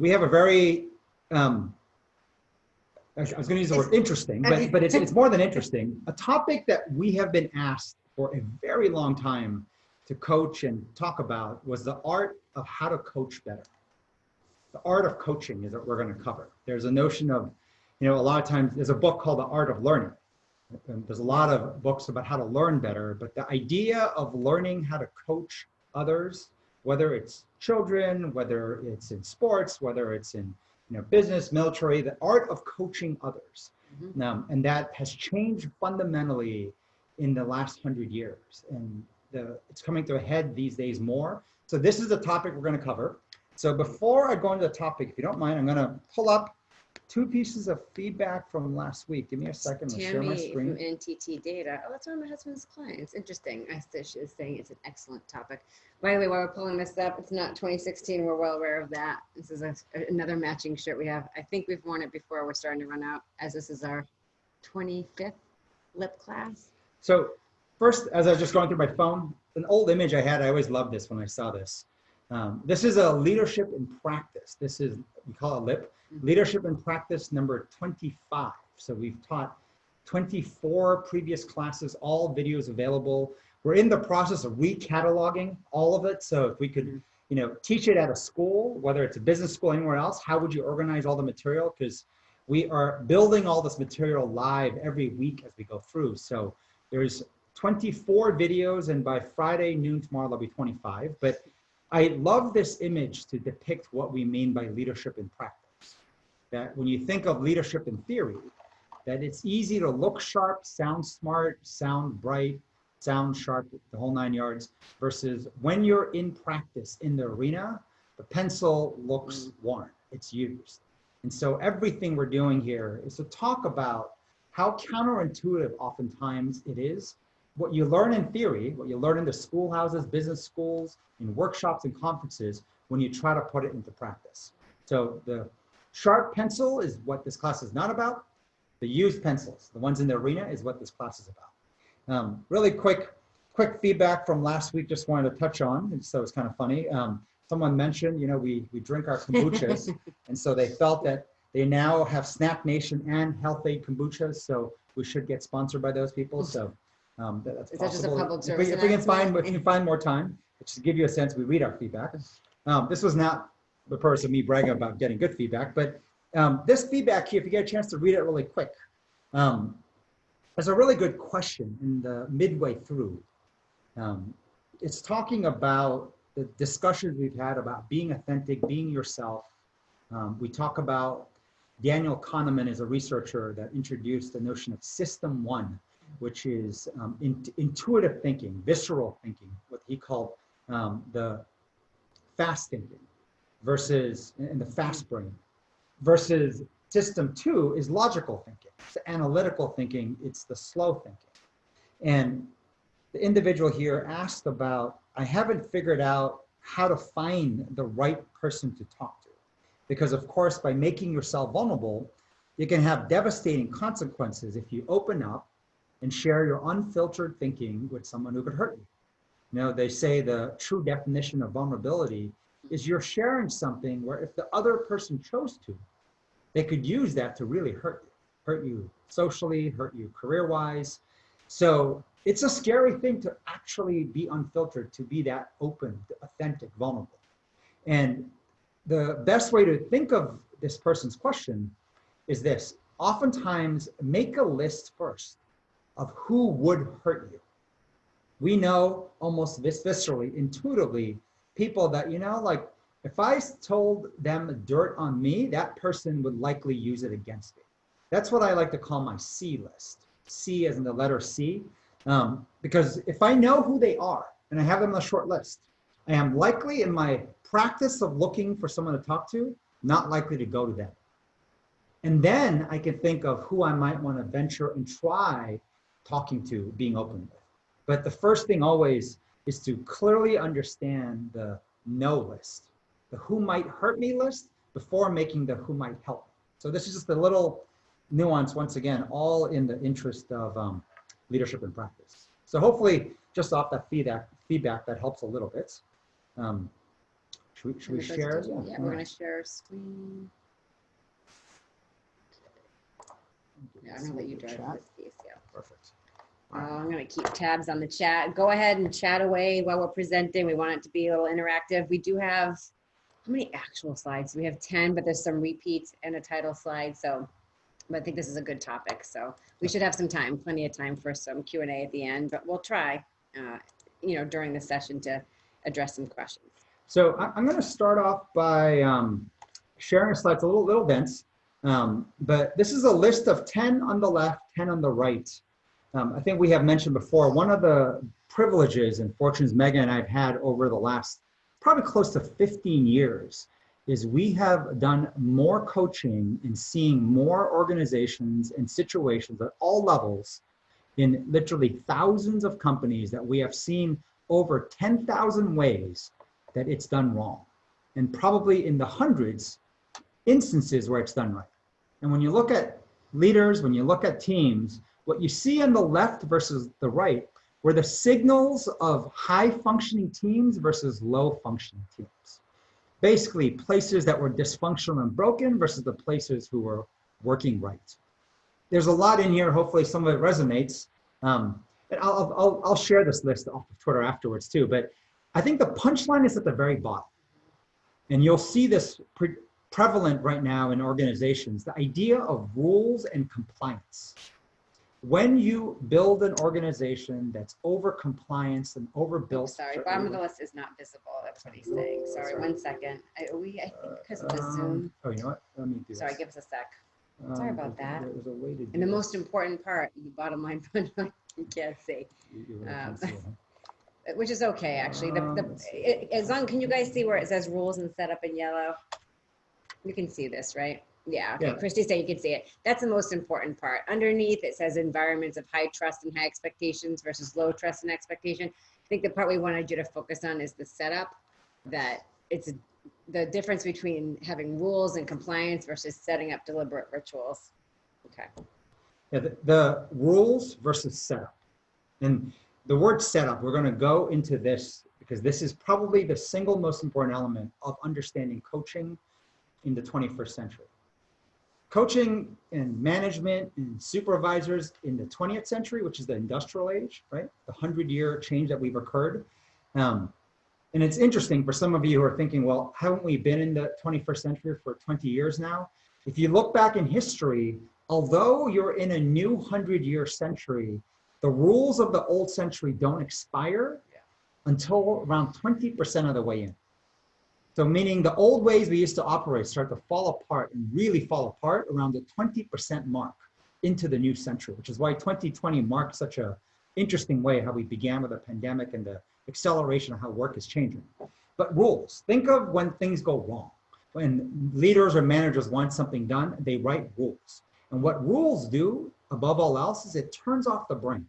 we have a very, I was going to use the word interesting, but it's more than interesting. A topic that we have been asked for a very long time to coach and talk about was the art of how to coach better. The art of coaching is what we're going to cover. There's a notion of, a lot of times there's a book called The Art of Learning. And there's a lot of books about how to learn better, but the idea of learning how to coach others, whether it's children, whether it's in sports, whether it's in business, military, the art of coaching others. And that has changed fundamentally in the last 100 years. And it's coming to a head these days more. So this is the topic we're going to cover. So before I go into the topic, if you don't mind, I'm going to pull up 2 pieces of feedback from last week. Give me a second to share my screen. From NTT Data. Oh, it's one of my husband's clients. Interesting. Istish is saying it's an excellent topic. By the way, while we're pulling this up, it's not 2016. We're well aware of that. This is another matching shirt we have. I think we've worn it before. We're starting to run out, as this is our 25th lip class. So first, as I was just going through my phone, an old image I had, I always loved this when I saw this. This is a leadership in practice. This is, we call it LIP. Leadership in Practice number 25. So we've taught 24 previous classes, all videos available. We're in the process of recataloging all of it. So if we could, teach it at a school, whether it's a business school, anywhere else, how would you organize all the material? Because we are building all this material live every week as we go through. So there's 24 videos, and by Friday noon tomorrow, there'll be 25. But I love this image to depict what we mean by leadership in practice. That when you think of leadership in theory, that it's easy to look sharp, sound smart, sound bright, sound sharp, the whole 9 yards, versus when you're in practice in the arena, the pencil looks worn, it's used. And so everything we're doing here is to talk about how counterintuitive oftentimes it is. What you learn in theory, what you learn in the schoolhouses, business schools, in workshops and conferences, when you try to put it into practice. So the sharp pencil is what this class is not about. The used pencils, the ones in the arena, is what this class is about. Really quick feedback from last week, just wanted to touch on, so it's kind of funny. Someone mentioned, we drink our kombuchas, and so they felt that they now have Snack Nation and Health Aid kombuchas, so we should get sponsored by those people. So that's Is possible. that just a public service If we can find more time, just to give you a sense, we read our feedback. This was not the purpose of me bragging about getting good feedback, but this feedback here, if you get a chance to read it really quick, there's a really good question in the midway through. It's talking about the discussions we've had about being authentic, being yourself. We talk about Daniel Kahneman is a researcher that introduced the notion of System 1, which is intuitive thinking, visceral thinking, what he called the fast thinking versus in the fast brain, versus System 2 is logical thinking. It's the analytical thinking, it's the slow thinking. And the individual here asked about, I haven't figured out how to find the right person to talk to. Because of course, by making yourself vulnerable, you can have devastating consequences if you open up and share your unfiltered thinking with someone who could hurt you. They say the true definition of vulnerability is you're sharing something where if the other person chose to, they could use that to really hurt you socially, hurt you career-wise. So it's a scary thing to actually be unfiltered, to be that open, authentic, vulnerable. And the best way to think of this person's question is this. Oftentimes, make a list first of who would hurt you. We know almost viscerally, intuitively, people that, like if I told them dirt on me, that person would likely use it against me. That's what I like to call my C list. C as in the letter C. Because if I know who they are and I have them on a short list, I am likely in my practice of looking for someone to talk to, not likely to go to them. And then I can think of who I might want to venture and try talking to, being open with. But the first thing always is to clearly understand the no list, the who might hurt me list, before making the who might help me. So this is just a little nuance, once again, all in the interest of leadership and practice. So hopefully, just off that feedback that helps a little bit. Should in we the share? presentation? Yeah, All we're right. gonna share our screen. Yeah, I'm gonna let you drive Chat. this piece, yeah. Perfect. All right. I'm gonna keep tabs on the chat. Go ahead and chat away while we're presenting. We want it to be a little interactive. We do have, how many actual slides? We have 10, but there's some repeats and a title slide. So, but I think this is a good topic. So we should have some time, plenty of time for some Q&A at the end, but we'll try, during the session to address some questions. So I'm going to start off by sharing a slide. It's a little dense, but this is a list of 10 on the left, 10 on the right. I think we have mentioned before, one of the privileges and fortunes Megan and I have had over the last probably close to 15 years is we have done more coaching and seeing more organizations and situations at all levels in literally thousands of companies that we have seen over 10,000 ways that it's done wrong, and probably in the hundreds instances where it's done right. And when you look at leaders, when you look at teams, what you see on the left versus the right were the signals of high functioning teams versus low functioning teams. Basically, places that were dysfunctional and broken versus the places who were working right. There's a lot in here. Hopefully some of it resonates. And I'll share this list off of Twitter afterwards too. But I think the punchline is at the very bottom. And you'll see this prevalent right now in organizations, the idea of rules and compliance. When you build an organization that's over compliance and overbuilt. Sorry, bottom of the list is not visible. That's what he's saying. Sorry, 1 second. I think because of the Zoom. Oh, you know what? Let me do Sorry, this. give us a sec. Sorry about that. There's a way to do And the this. most important part, the bottom line, you can't see, You really can't see it, huh? which is okay, actually. As long, can you guys see where it says rules and setup in yellow? You can see this, right? Yeah, okay. Yeah. Christy said you can see it. That's the most important part. Underneath, it says environments of high trust and high expectations versus low trust and expectation. I think the part we wanted you to focus on is the setup, that it's the difference between having rules and compliance versus setting up deliberate rituals. Okay. Yeah, the rules versus setup. And the word setup, we're going to go into this because this is probably the single most important element of understanding coaching in the 21st century. Coaching and management and supervisors in the 20th century, which is the industrial age, right? The 100-year change that we've occurred. And it's interesting for some of you who are thinking, well, haven't we been in the 21st century for 20 years now? If you look back in history, although you're in a new 100-year century, the rules of the old century don't expire until around 20% of the way in. So meaning the old ways we used to operate start to fall apart and really fall apart around the 20% mark into the new century, which is why 2020 marked such a interesting way how we began with a pandemic and the acceleration of how work is changing. But rules, think of when things go wrong. When leaders or managers want something done, they write rules. And what rules do, above all else, is it turns off the brain.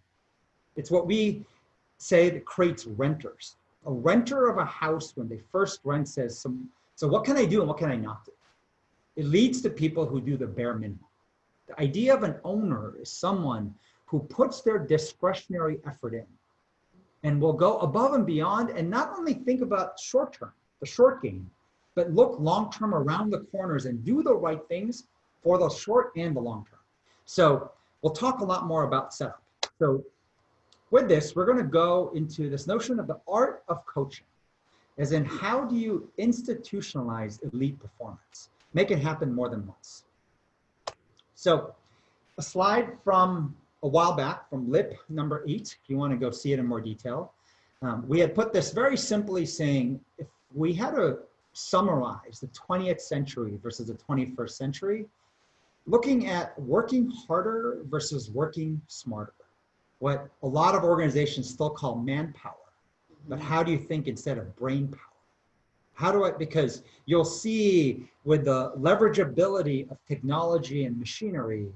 It's what we say that creates renters. A renter of a house, when they first rent, says, so what can I do and what can I not do? It leads to people who do the bare minimum. The idea of an owner is someone who puts their discretionary effort in and will go above and beyond and not only think about short term, the short game, but look long term around the corners and do the right things for the short and the long term. So we'll talk a lot more about setup. So with this, we're going to go into this notion of the art of coaching, as in how do you institutionalize elite performance, make it happen more than once. So a slide from a while back from LIP number 8, if you want to go see it in more detail. We had put this very simply saying, if we had to summarize the 20th century versus the 21st century, looking at working harder versus working smarter. What a lot of organizations still call manpower, but how do you think instead of brain power? Because you'll see with the leverageability of technology and machinery,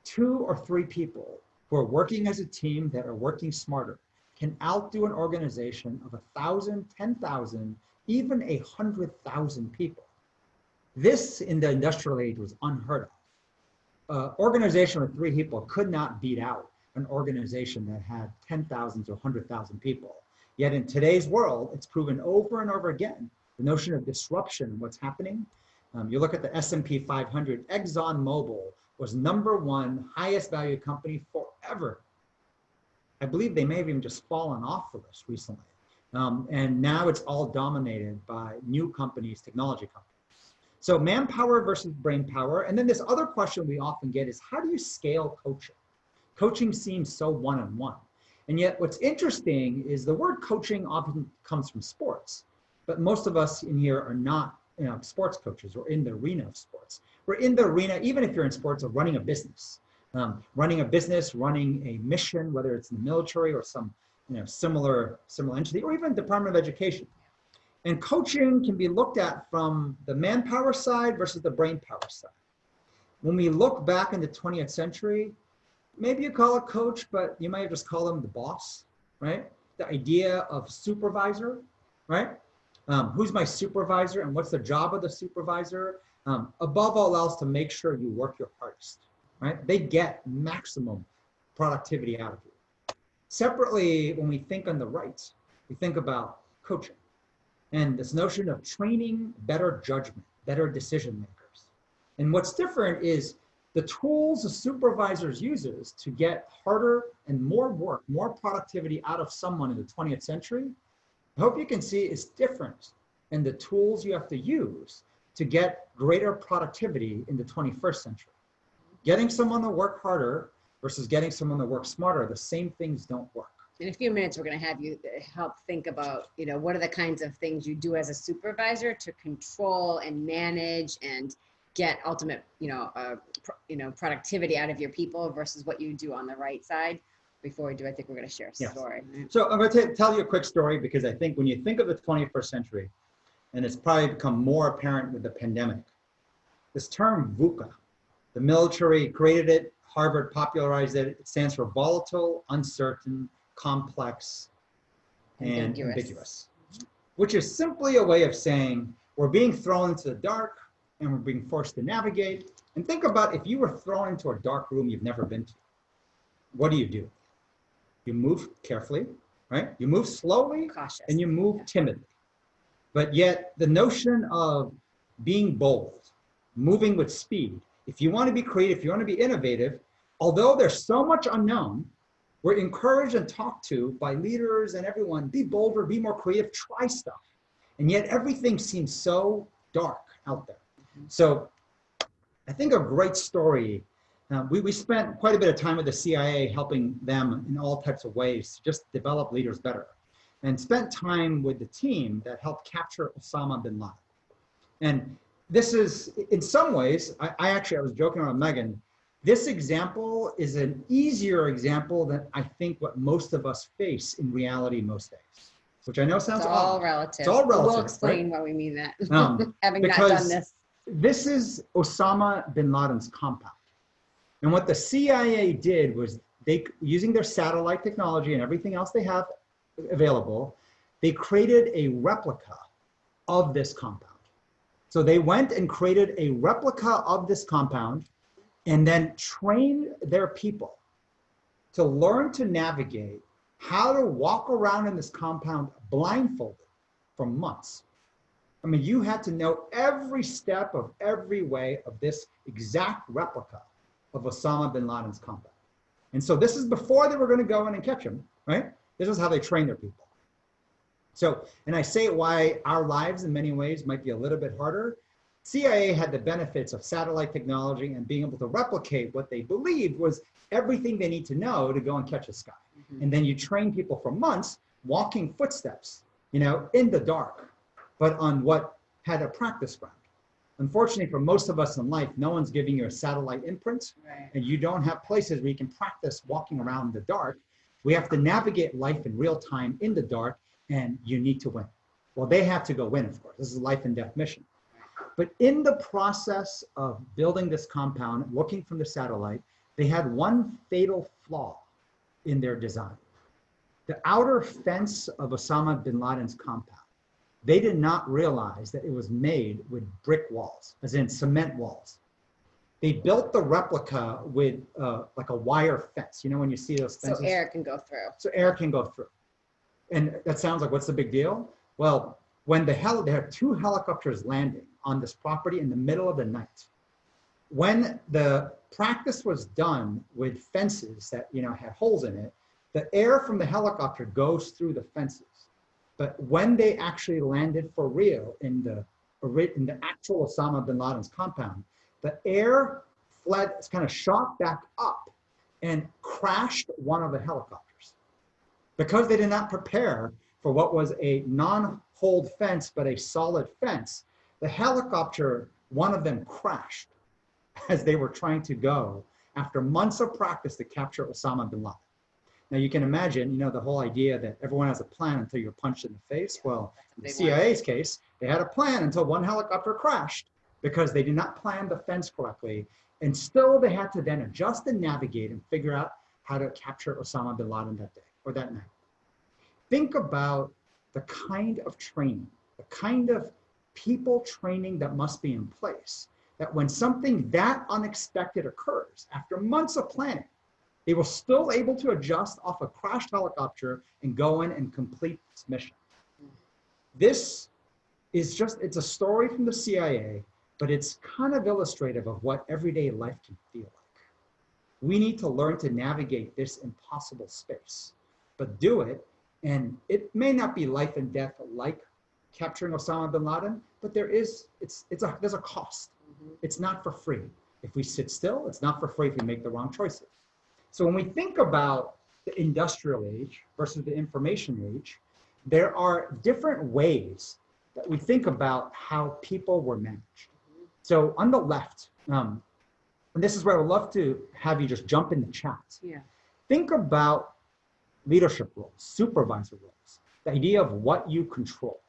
2 or 3 people who are working as a team that are working smarter can outdo an organization of 1,000, 10,000, even 100,000 people. This in the industrial age was unheard of. Organization with 3 people could not beat out an organization that had 10,000 to 100,000 people. Yet in today's world, it's proven over and over again the notion of disruption, what's happening. You look at the S&P 500, ExxonMobil was #1 highest value company forever. I believe they may have even just fallen off the list recently. And now it's all dominated by new companies, technology companies. So manpower versus brain power. And then this other question we often get is, how do you scale coaching? Coaching seems so one-on-one. And yet what's interesting is the word coaching often comes from sports, but most of us in here are not sports coaches or in the arena of sports. We're in the arena, even if you're in sports, of running a business. Running a mission, whether it's in the military or some similar entity, or even Department of Education. And coaching can be looked at from the manpower side versus the brain power side. When we look back in the 20th century, maybe you call it coach, but you might just call them the boss, right? The idea of supervisor, right? Who's my supervisor and what's the job of the supervisor? Above all else, to make sure you work your hardest, right? They get maximum productivity out of you. Separately, when we think on the right, we think about coaching and this notion of training better judgment, better decision makers. And what's different is the tools the supervisors uses to get harder and more work, more productivity out of someone in the 20th century. I hope you can see it's different in the tools you have to use to get greater productivity in the 21st century. Getting someone to work harder versus getting someone to work smarter, the same things don't work. In a few minutes, we're going to have you help think about, what are the kinds of things you do as a supervisor to control and manage and get ultimate, productivity out of your people versus what you do on the right side. Before we do, I think we're going to share a story. Yes. So I'm going to tell you a quick story, because I think when you think of the 21st century, and it's probably become more apparent with the pandemic, this term VUCA, the military created it, Harvard popularized it. It stands for volatile, uncertain, complex, and ambiguous, which is simply a way of saying we're being thrown into the dark and we're being forced to navigate. And think about if you were thrown into a dark room you've never been to. What do? You move carefully, right? You move slowly, cautious, and you move timidly. But yet the notion of being bold, moving with speed, if you want to be creative, if you want to be innovative, although there's so much unknown, we're encouraged and talked to by leaders and everyone, be bolder, be more creative, try stuff. And yet everything seems so dark out there. So I think a great story, we spent quite a bit of time with the CIA helping them in all types of ways to just develop leaders better, and spent time with the team that helped capture Osama bin Laden. And this is, in some ways, I was joking around Megan, this example is an easier example than I think what most of us face in reality most days, which I know sounds all odd. relative. It's all relative. We'll explain right? why we mean that, having not done this. This is Osama bin Laden's compound. And what the CIA did was they, using their satellite technology and everything else they have available, they created a replica of this compound. So they went and created a replica of this compound and then trained their people to learn to navigate how to walk around in this compound blindfolded for months. I mean, you had to know every step of every way of this exact replica of Osama bin Laden's compound. And so this is before they were going to go in and catch him, right? This is how they train their people. So, and I say why our lives in many ways might be a little bit harder. CIA had the benefits of satellite technology and being able to replicate what they believed was everything they need to know to go and catch a sky. And then you train people for months walking footsteps, in the dark, but on what had a practice ground. Unfortunately, for most of us in life, no one's giving you a satellite imprint, right, and you don't have places where you can practice walking around in the dark. We have to navigate life in real time in the dark, and you need to win. Well, they have to go win, of course. This is a life and death mission. But in the process of building this compound, looking from the satellite, they had one fatal flaw in their design. The outer fence of Osama bin Laden's compound, they did not realize that it was made with brick walls, as in cement walls. They built the replica with like a wire fence. When you see those fences? So air can go through. So air can go through. And that sounds like, what's the big deal? Well, when they had two helicopters landing on this property in the middle of the night. When the practice was done with fences that had holes in it, the air from the helicopter goes through the fences. But when they actually landed for real in the actual Osama bin Laden's compound, the air fled, kind of shot back up and crashed one of the helicopters. Because they did not prepare for what was a non-hold fence, but a solid fence, the helicopter, one of them crashed as they were trying to go after months of practice to capture Osama bin Laden. Now you can imagine, the whole idea that everyone has a plan until you're punched in the face. Well, in the CIA's case, they had a plan until one helicopter crashed because they did not plan the fence correctly. And still they had to then adjust and navigate and figure out how to capture Osama bin Laden that day or that night. Think about the kind of training, the kind of people training that must be in place, that when something that unexpected occurs, after months of planning, they were still able to adjust off a crashed helicopter and go in and complete this mission. This is it's a story from the CIA, but it's kind of illustrative of what everyday life can feel like. We need to learn to navigate this impossible space, but do it. And it may not be life and death like capturing Osama bin Laden, but there's a cost. It's not for free. If we sit still, it's not for free if we make the wrong choices. So when we think about the industrial age versus the information age, there are different ways that we think about how people were managed. So on the left, and this is where I would love to have you just jump in the chat. Yeah. Think about leadership roles, supervisor roles, the idea of what you control.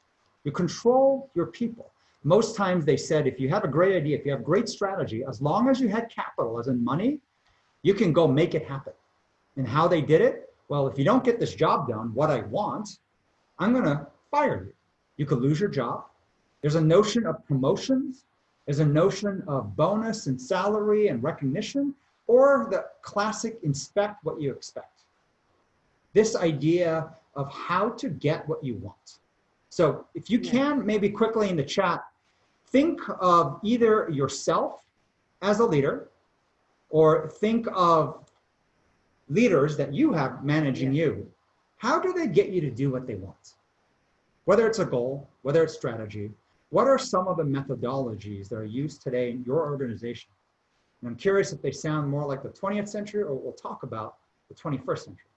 You control your people. Most times they said, if you have a great idea, if you have great strategy, as long as you had capital, as in money, you can go make it happen. And how they did it? Well, if you don't get this job done, what I want, I'm gonna fire you. You could lose your job. There's a notion of promotions. There's a notion of bonus and salary and recognition, or the classic inspect what you expect. This idea of how to get what you want. So if you can, maybe quickly in the chat, think of either yourself as a leader, or think of leaders that you have managing you. How do they get you to do what they want? Whether it's a goal, whether it's strategy, what are some of the methodologies that are used today in your organization? And I'm curious if they sound more like the 20th century, or we'll talk about the 21st century.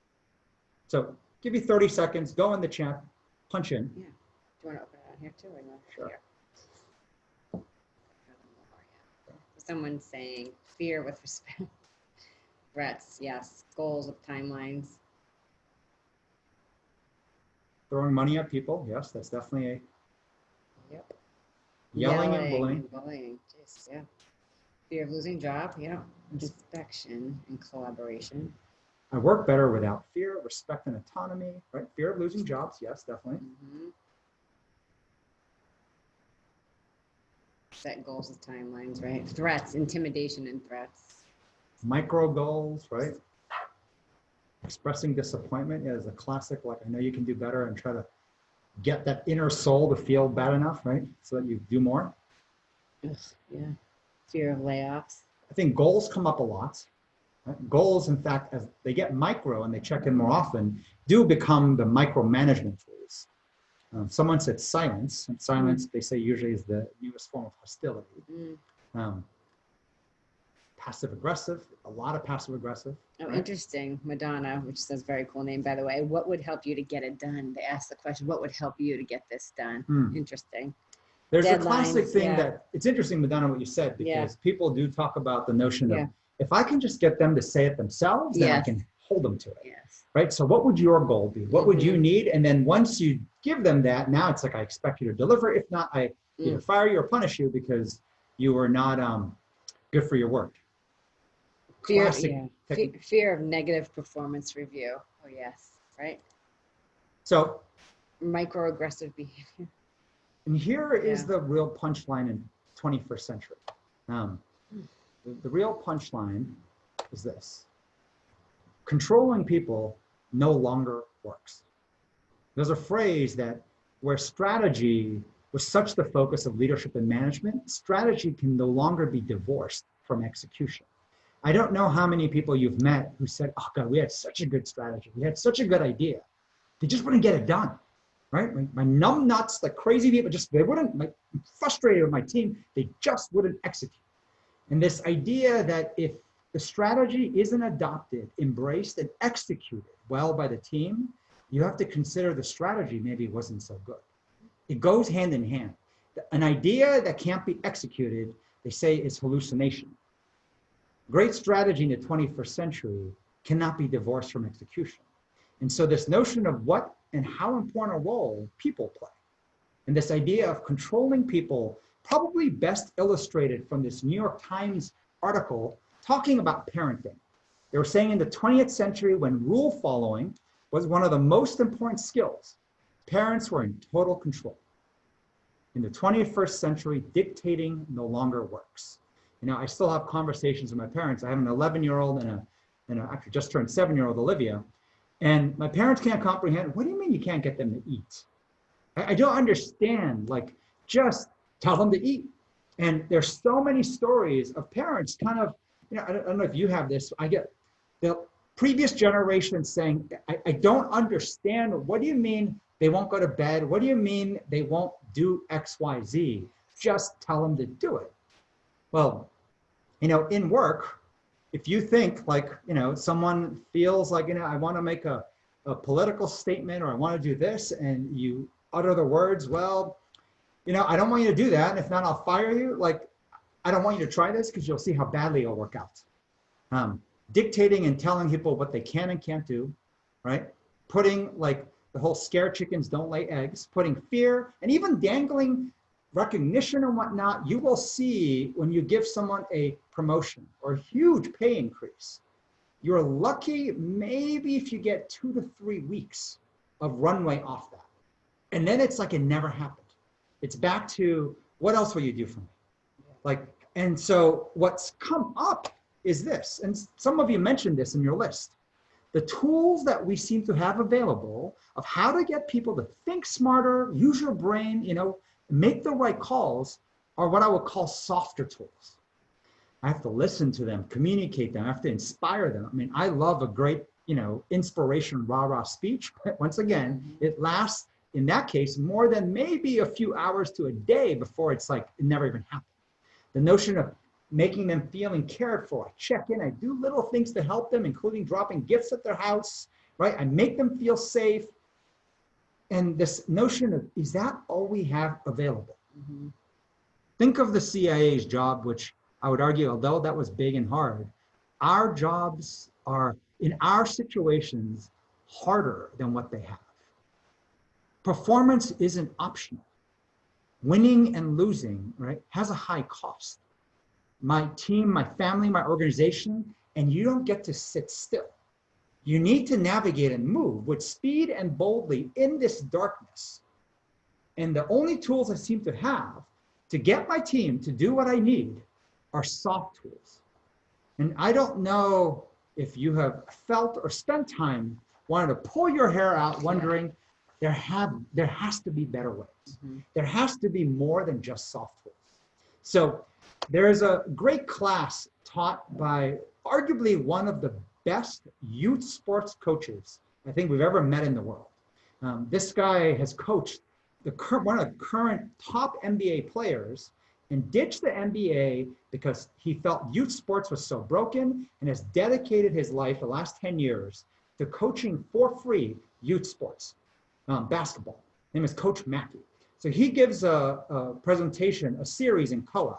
So give you 30 seconds, go in the chat, punch in. Yeah. Do you want to open it on here too, or no? Sure. Here. Someone's saying fear with respect. Threats, yes. Goals with timelines. Throwing money at people, yes, that's definitely a Yep. yelling and bullying. Bullying, just, yeah. Fear of losing job, yeah. Inspection and collaboration. I work better without fear, respect, and autonomy, right? Fear of losing jobs, yes, definitely. Set goals with timelines, right? Threats, intimidation and threats. Micro goals, right? Expressing disappointment is a classic, like I know you can do better, and try to get that inner soul to feel bad enough, right? So that you do more. Ugh, yeah. Fear of layoffs. I think goals come up a lot. Right? Goals, in fact, as they get micro and they check in more often, do become the micromanagement tools. Someone said silence, and silence, they say, usually is the newest form of hostility. Passive aggressive, a lot of passive aggressive. Oh, right? Interesting. Madonna, which says very cool name, by the way. What would help you to get it done? They asked the question, what would help you to get this done? Interesting. There's Deadlines, a classic thing that, it's interesting, Madonna, what you said, because people do talk about the notion of, if I can just get them to say it themselves, then I can hold them to it. Right? So what would your goal be? What would you need? And then once you give them that, now it's like, I expect you to deliver. If not, I either fire you or punish you because you were not good for your work. Fear of negative performance review. Oh, yes. Right? So microaggressive behavior. And here is the real punchline in 21st century. The real punchline is this. Controlling people no longer works. There's a phrase that where strategy was such the focus of leadership and management, strategy can no longer be divorced from execution. I don't know how many people you've met who said, oh God, we had such a good strategy. We had such a good idea. They just wouldn't get it done, right? My numb nuts, like crazy people, they wouldn't, like, I'm frustrated with my team. They just wouldn't execute. And this idea that if the strategy isn't adopted, embraced, and executed well by the team, you have to consider the strategy maybe wasn't so good. It goes hand in hand. An idea that can't be executed, they say, is hallucination. Great strategy in the 21st century cannot be divorced from execution. And so this notion of what and how important a role people play, and this idea of controlling people, probably best illustrated from this New York Times article talking about parenting. They were saying in the 20th century, when rule following was one of the most important skills, parents were in total control. In the 21st century, dictating no longer works. You know, I still have conversations with my parents. I have an 11-year-old and actually just turned 7-year-old Olivia. And my parents can't comprehend, what do you mean you can't get them to eat? I don't understand, like, just tell them to eat. And there's so many stories of parents kind of, you know, I don't know if you have this, I get the previous generation saying, I don't understand, what do you mean they won't go to bed? What do you mean they won't do X, Y, Z? Just tell them to do it. Well, you know, in work, if you think like, you know, someone feels like, you know, I want to make a political statement or I want to do this, and you utter the words, well, you know, I don't want you to do that. And if not, I'll fire you. Like, I don't want you to try this because you'll see how badly it'll work out. Dictating and telling people what they can and can't do, right? Putting like the whole scare chickens don't lay eggs, putting fear and even dangling recognition and whatnot. You will see when you give someone a promotion or a huge pay increase, you're lucky maybe if you get 2 to 3 weeks of runway off that. And then it's like it never happened. It's back to, what else will you do for me? Like, and so what's come up is this, and some of you mentioned this in your list. The tools that we seem to have available of how to get people to think smarter, use your brain, you know, make the right calls, are what I would call softer tools. I have to listen to them, communicate them, I have to inspire them. I mean, I love a great, you know, inspiration, rah-rah speech, but once again, it lasts, in that case, more than maybe a few hours to a day before it's like, it never even happened. The notion of making them feeling cared for, I check in, I do little things to help them, including dropping gifts at their house, right? I make them feel safe. And this notion of, is that all we have available? Mm-hmm. Think of the CIA's job, which I would argue, although that was big and hard, our jobs are, in our situations, harder than what they have. Performance isn't optional. Winning and losing, right, has a high cost. My team, my family, my organization, and you don't get to sit still. You need to navigate and move with speed and boldly in this darkness. And the only tools I seem to have to get my team to do what I need are soft tools. And I don't know if you have felt or spent time wanting to pull your hair out, wondering, there has to be better ways. Mm-hmm. There has to be more than just soft tools. So there is a great class taught by arguably one of the best youth sports coaches I think we've ever met in the world. This guy has coached one of the current top NBA players and ditched the NBA because he felt youth sports was so broken, and has dedicated his life the last 10 years to coaching for free youth sports, basketball. His name is Coach Mackey. So he gives a presentation, a series in Koa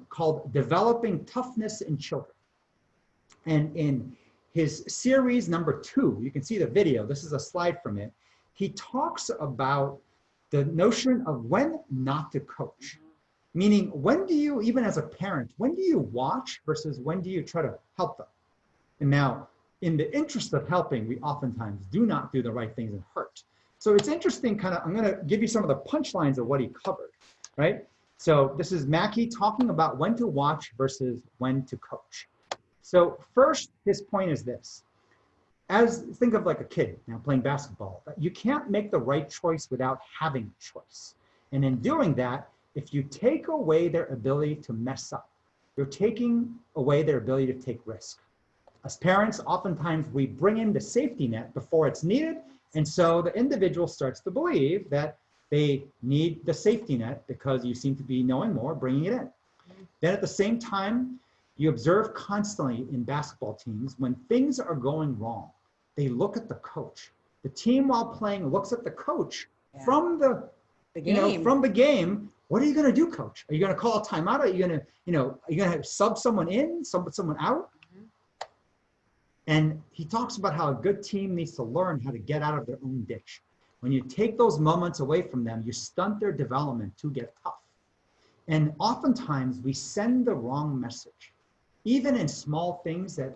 called Developing Toughness in Children. And in his series number 2, you can see the video, this is a slide from it, he talks about the notion of when not to coach. Meaning, when do you, even as a parent, when do you watch versus when do you try to help them? And now, in the interest of helping, we oftentimes do not do the right things and hurt. So it's interesting, kind of, I'm gonna give you some of the punchlines of what he covered, right? So this is Mackey talking about when to watch versus when to coach. So first, his point is this. think of like a kid now playing basketball. You can't make the right choice without having a choice. And in doing that, if you take away their ability to mess up, you're taking away their ability to take risk. As parents, oftentimes we bring in the safety net before it's needed. And so the individual starts to believe that they need the safety net because you seem to be knowing more, bringing it in. Then at the same time, you observe constantly in basketball teams, when things are going wrong, they look at the coach. The team while playing looks at the coach from the game. From the game. What are you going to do, coach? Are you going to call a timeout? Are you going to, are you going to sub someone in, someone out? And he talks about how a good team needs to learn how to get out of their own ditch. When you take those moments away from them, you stunt their development to get tough. And oftentimes we send the wrong message, even in small things that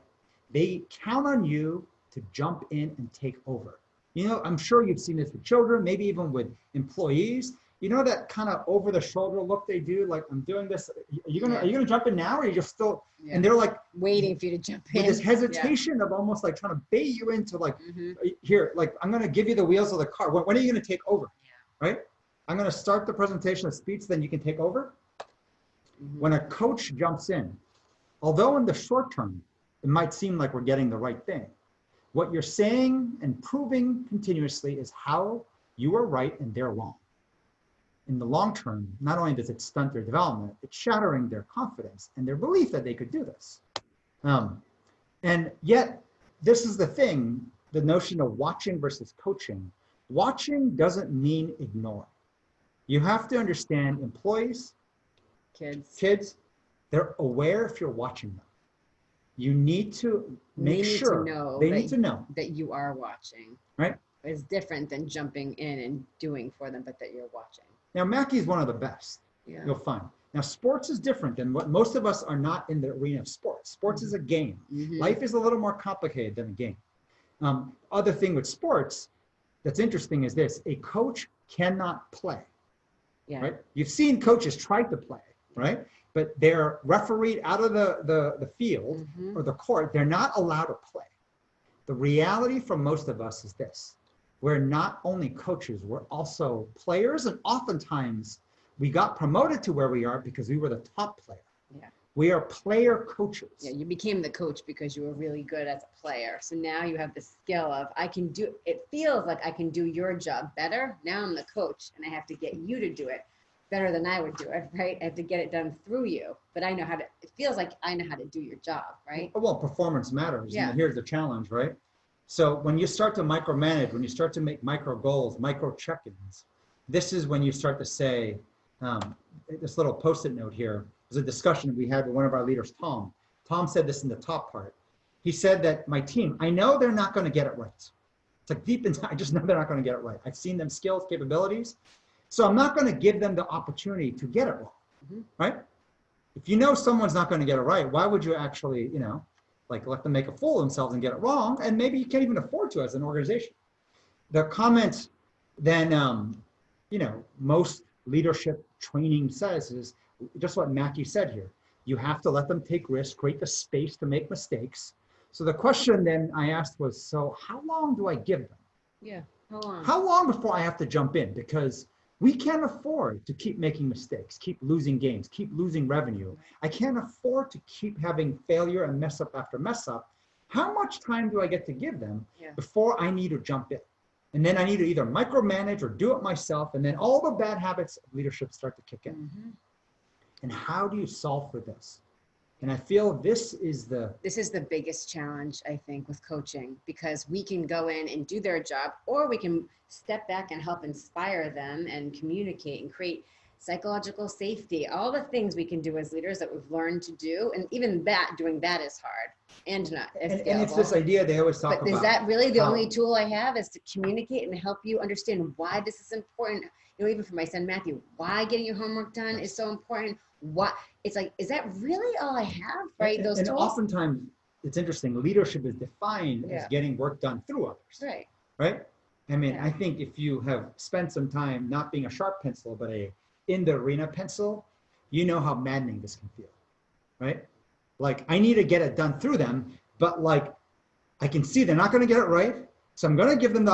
they count on you to jump in and take over. I'm sure you've seen this with children, maybe even with employees. That kind of over the shoulder look they do, like, I'm doing this. Are you gonna jump in now, or are you just still? Yeah. And they're like waiting for you to jump in. With this hesitation of almost like trying to bait you into like, here, like, I'm gonna give you the wheels of the car. When are you gonna take over? Yeah. Right? I'm gonna start the presentation of speech, then you can take over. When a coach jumps in, although in the short term, it might seem like we're getting the right thing, what you're saying and proving continuously is how you are right and they're wrong. In the long term, not only does it stunt their development, it's shattering their confidence and their belief that they could do this. And yet, this is the thing, the notion of watching versus coaching. Watching doesn't mean ignore. You have to understand employees, kids, they're aware if you're watching them. You need to make sure they need to know that you are watching. Right? It's different than jumping in and doing for them, but that you're watching. Now, Mackey's one of the best, you'll find. Now, sports is different than what most of us are not in the arena of sports. Sports is a game. Life is a little more complicated than a game. Other thing with sports that's interesting is this: a coach cannot play. Right? You've seen coaches try to play, right? But they're refereed out of the field or the court. They're not allowed to play. The reality for most of us is this: we're not only coaches, we're also players, and oftentimes we got promoted to where we are because we were the top player. We are player coaches. You became the coach because you were really good as a player. So now you have the skill of, it feels like I can do your job better. Now I'm the coach and I have to get you to do it better than I would do it, right? I have to get it done through you, but I know how to, it feels like I know how to do your job, right? Well, performance matters. And here's the challenge, right? So when you start to micromanage, when you start to make micro goals, micro check-ins, this is when you start to say, this little Post-it note here is a discussion we had with one of our leaders, Tom. Tom said this in the top part. He said that my team, I know they're not going to get it right. It's like deep inside, I just know they're not going to get it right. I've seen them skills, capabilities. So I'm not going to give them the opportunity to get it wrong, right? If you know someone's not going to get it right, why would you actually, like let them make a fool of themselves and get it wrong? And maybe you can't even afford to as an organization. The comment then, most leadership training says is just what Mackie said here. You have to let them take risks, create the space to make mistakes. So the question then I asked was, so how long do I give them? Yeah, how long? How long before I have to jump in? Because we can't afford to keep making mistakes, keep losing games, keep losing revenue. I can't afford to keep having failure and mess up after mess up. How much time do I get to give them before I need to jump in? And then I need to either micromanage or do it myself. And then all the bad habits of leadership start to kick in. And how do you solve for this? And I feel this is the biggest challenge, I think, with coaching, because we can go in and do their job, or we can step back and help inspire them and communicate and create psychological safety, all the things we can do as leaders that we've learned to do. And even that, doing that is hard and not as scalable. And it's this idea they always talk about. But is that really the only tool I have, is to communicate and help you understand why this is important? Even for my son, Matthew, why getting your homework done is so important. What it's like, is that really all I have, right? Those and tools? Oftentimes it's interesting, leadership is defined as getting work done through others. Right? I mean, I think if you have spent some time not being a sharp pencil, but a in the arena pencil, you know how maddening this can feel, right? Like, I need to get it done through them, but like, I can see they're not going to get it right. So I'm going to give them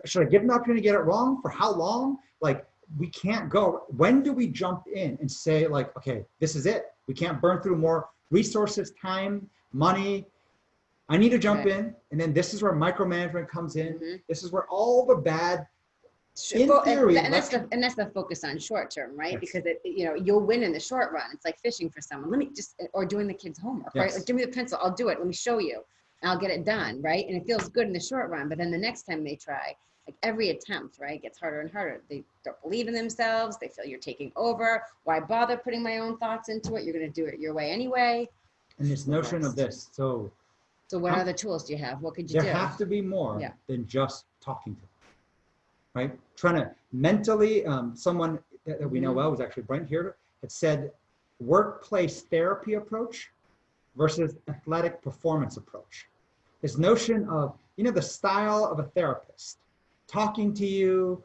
should I give them the opportunity to get it wrong? For how long? Like, we can't go. When do we jump in and say, like, okay, this is it. We can't burn through more resources, time, money. I need to jump in. And then this is where micromanagement comes in. This is where all the bad, in theory, and that's the focus on short term, right? Yes. Because you'll win in the short run. It's like fishing for someone. Let me or doing the kids' homework, right? Like, give me the pencil, I'll do it. Let me show you. And I'll get it done, right? And it feels good in the short run, but then the next time they try, like every attempt, right, gets harder and harder. They don't believe in themselves. They feel you're taking over. Why bother putting my own thoughts into it? You're going to do it your way anyway. And this notion of this. So what other tools do you have? What could you do? There have to be more than just talking to them, right? Trying to mentally, someone that we know well was actually Brent here, had said workplace therapy approach versus athletic performance approach. This notion of, the style of a therapist, talking to you,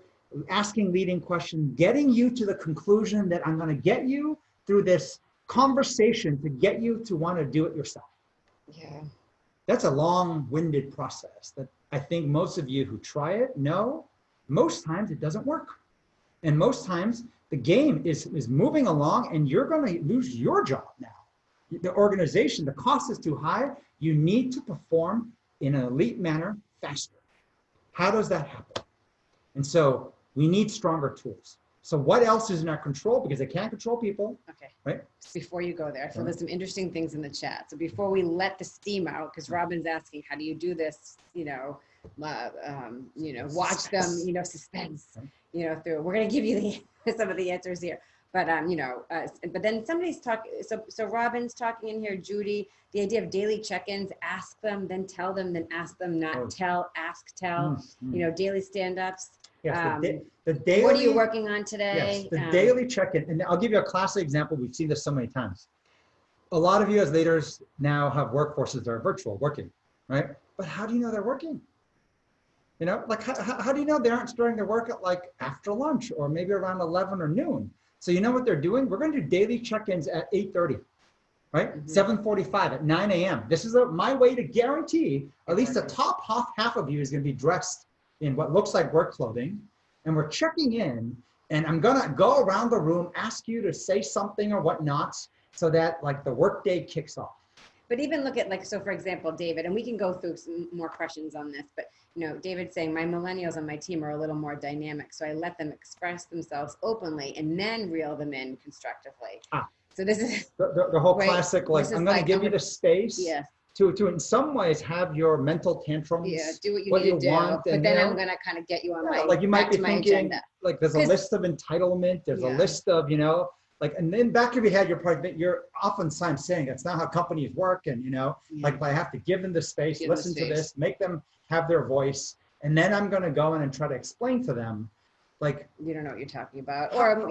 asking leading questions, getting you to the conclusion that I'm going to get you through this conversation to get you to want to do it yourself. Yeah. That's a long-winded process that I think most of you who try it know, most times it doesn't work. And most times the game is moving along and you're going to lose your job now. The organization, the cost is too high. You need to perform in an elite manner faster. How does that happen? And so we need stronger tools. So what else is in our control? Because they can't control people. Okay. Right? Before you go there, I feel there's some interesting things in the chat. So before we let the steam out, because Robin's asking, how do you do this? Watch them, suspense, through. We're going to give you some of the answers here. But, but then somebody's talking. So Robin's talking in here, Judy, the idea of daily check-ins, ask them, then tell them, then ask them, not tell, ask, tell, daily stand-ups. Yes, the daily, what are you working on today? Yes, the daily check-in. And I'll give you a classic example. We've seen this so many times. A lot of you as leaders now have workforces that are virtual, working, right? But how do you know they're working? Like how do you know they aren't starting their work at like after lunch or maybe around 11 or noon? So you know what they're doing? We're going to do daily check-ins at 8:30, right? 7:45 at 9 a.m. This is my way to guarantee at least the top half of you is going to be dressed in what looks like work clothing. And we're checking in, and I'm going to go around the room, ask you to say something or whatnot so that like the workday kicks off. But even look at so for example, David, and we can go through some more questions on this, but David's saying my millennials on my team are a little more dynamic. So I let them express themselves openly and then reel them in constructively. So this is the whole classic, like, I'm going to give you the space to in some ways have your mental tantrums. Yeah, do what you need to do. Want, but then I'm going to kind of get you on like you might be thinking, agenda. Like there's a list of entitlement, there's a list of, like, and then back of your head, you're oftentimes saying that's not how companies work. And, like, I have to give them the space, listen to this, make them have their voice. And then I'm going to go in and try to explain to them, like, you don't know what you're talking about. Or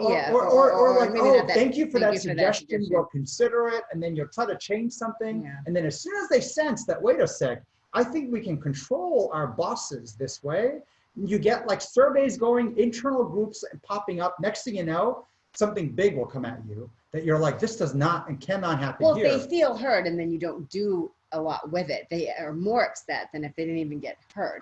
like, oh, thank you for that suggestion. We'll consider it. And then you'll try to change something. Yeah. And then as soon as they sense that, wait a sec, I think we can control our bosses this way. You get like surveys going, internal groups popping up. Next thing you know, something big will come at you that you're like, this does not and cannot happen here. Well, if they feel heard and then you don't do a lot with it, they are more upset than if they didn't even get heard.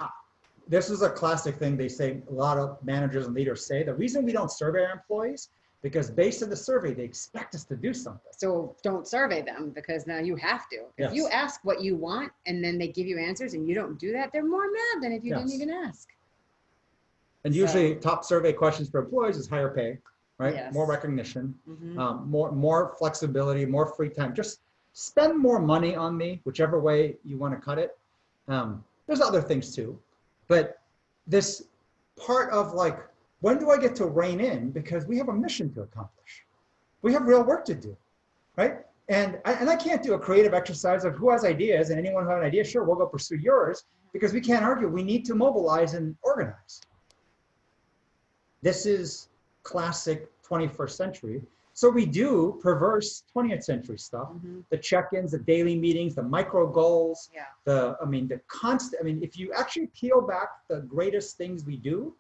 This is a classic thing they say, a lot of managers and leaders say. The reason we don't survey our employees, because based on the survey, they expect us to do something. So don't survey them, because now you have to. If you ask what you want and then they give you answers and you don't do that, they're more mad than if you didn't even ask. And usually top survey questions for employees is higher pay, right? Yes. More recognition, more flexibility, more free time. Just spend more money on me, whichever way you want to cut it. There's other things too. But this part of like, when do I get to rein in? Because we have a mission to accomplish. We have real work to do, right? And I can't do a creative exercise of who has ideas, and anyone who has an idea, sure, we'll go pursue yours, because we can't argue. We need to mobilize and organize. This is classic 21st century. So we do perverse 20th century stuff, the check-ins, the daily meetings, the micro goals, the constant, if you actually peel back the greatest things we do,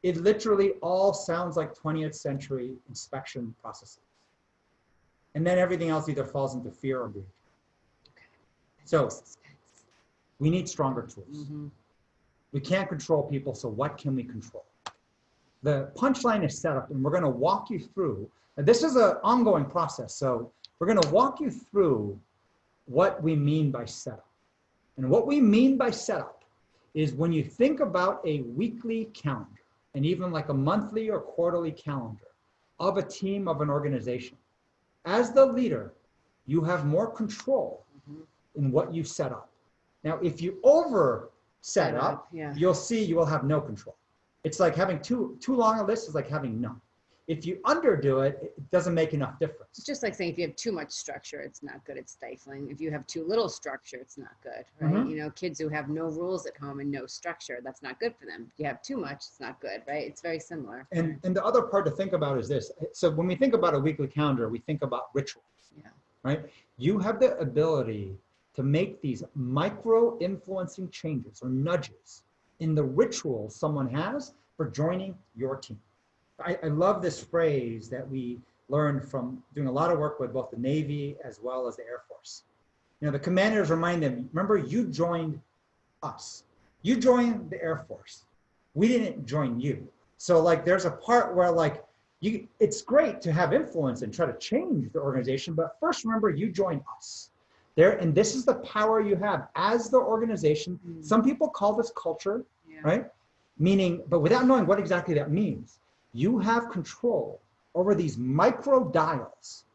it literally all sounds like 20th century inspection processes. And then everything else either falls into fear or greed. Okay. So We need stronger tools. Mm-hmm. We can't control people, so what can we control? The punchline is set up, and we're going to walk you through. And this is an ongoing process, so we're going to walk you through what we mean by setup. And what we mean by setup is when you think about a weekly calendar, and even like a monthly or quarterly calendar of a team, of an organization, as the leader, you have more control in what you set up. Now, if you over set up, you'll see you will have no control. It's like having too long a list is like having none. If you underdo it, it doesn't make enough difference. It's just like saying if you have too much structure, it's not good, it's stifling. If you have too little structure, it's not good, right? Mm-hmm. You know, kids who have no rules at home and no structure, that's not good for them. If you have too much, it's not good, right? It's very similar. And the other part to think about is this. So when we think about a weekly calendar, we think about rituals, right? You have the ability to make these micro influencing changes or nudges in the ritual someone has for joining your team. I love this phrase that we learned from doing a lot of work with both the Navy as well as the Air Force. You know, the commanders remind them, remember, you joined us. You joined the Air Force. We didn't join you. So like there's a part where like it's great to have influence and try to change the organization, but first remember you joined us. And this is the power you have as the organization. Some people call this culture, right? Meaning, but without knowing what exactly that means, you have control over these micro dials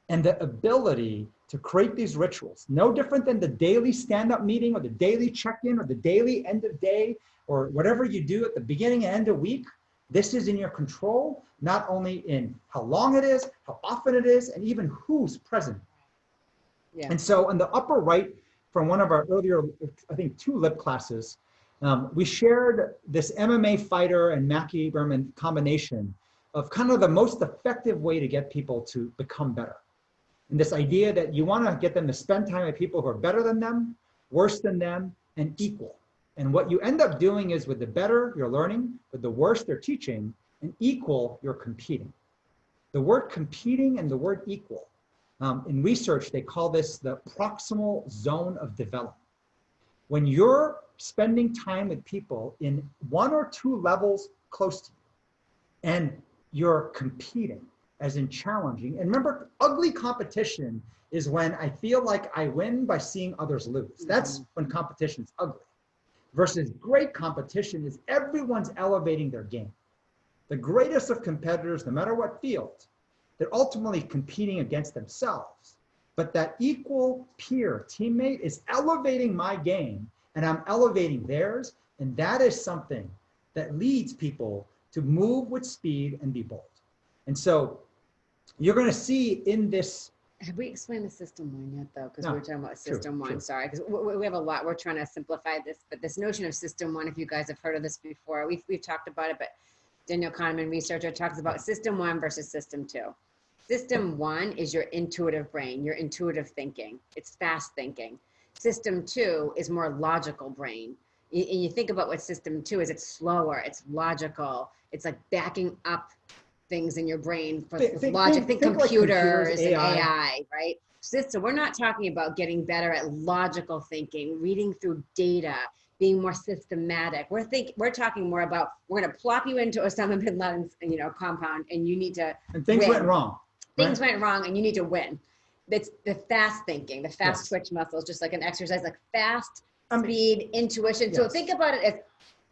and the ability to create these rituals. No different than the daily stand-up meeting or the daily check-in or the daily end of day or whatever you do at the beginning and end of week. This is in your control, not only in how long it is, how often it is, and even who's present. And so in the upper right from one of our earlier, I think 2 LIP classes, we shared this MMA fighter and Mackie Berman combination of kind of the most effective way to get people to become better. And this idea that you want to get them to spend time with people who are better than them, worse than them, and equal. And what you end up doing is with the better, you're learning, with the worse, they're teaching, and equal, you're competing. The word competing and the word equal, in research, they call this the proximal zone of development. When you're spending time with people in 1 or 2 levels close to you, and you're competing, as in challenging. And remember, ugly competition is when I feel like I win by seeing others lose. That's when competition's ugly. Versus great competition is everyone's elevating their game. The greatest of competitors, no matter what field, they're ultimately competing against themselves. But that equal peer teammate is elevating my game and I'm elevating theirs. And that is something that leads people to move with speed and be bold. And so you're going to see in this. Have we explained the system 1 yet, though? Because No, we were talking about system 1. True. Sorry, because we have a lot. We're trying to simplify this, but this notion of system 1, if you guys have heard of this before, we've talked about it. But Daniel Kahneman, researcher, talks about system 1 versus system 2. System 1 is your intuitive brain, your intuitive thinking. It's fast thinking. System 2 is more logical brain. And you think about what system 2 is. It's slower. It's logical. It's like backing up things in your brain for logic. Think computers and AI, right? So we're not talking about getting better at logical thinking, reading through data, being more systematic. We're talking more about, we're going to plop you into Osama bin Laden's, compound, and you need to And things went wrong. Things went wrong, and you need to win. It's the fast thinking, the fast twitch muscles, just like an exercise, like fast speed, intuition. So think about it as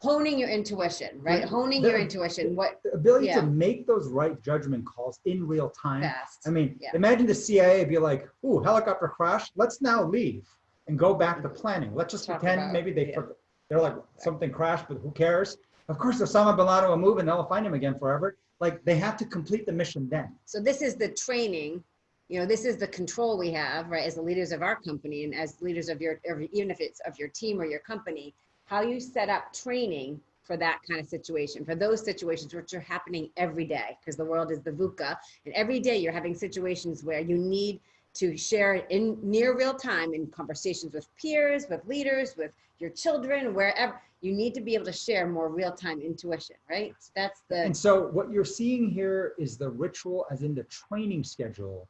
honing your intuition, right? Honing your intuition. The ability to make those right judgment calls in real time. Fast. I mean, imagine the CIA be like, ooh, helicopter crash. Let's now leave and go back to planning. Let's just pretend maybe they're like something crashed, but who cares? Of course, Osama bin Laden will move and they'll find him again forever. Like they have to complete the mission then. So this is the training, this is the control we have, right? As the leaders of our company and as leaders of even if it's of your team or your company, how you set up training for that kind of situation, for those situations which are happening every day, because the world is the VUCA, and every day you're having situations where you need to share in near real time in conversations with peers, with leaders, with your children, wherever. You need to be able to share more real-time intuition, right? So And so what you're seeing here is the ritual, as in the training schedule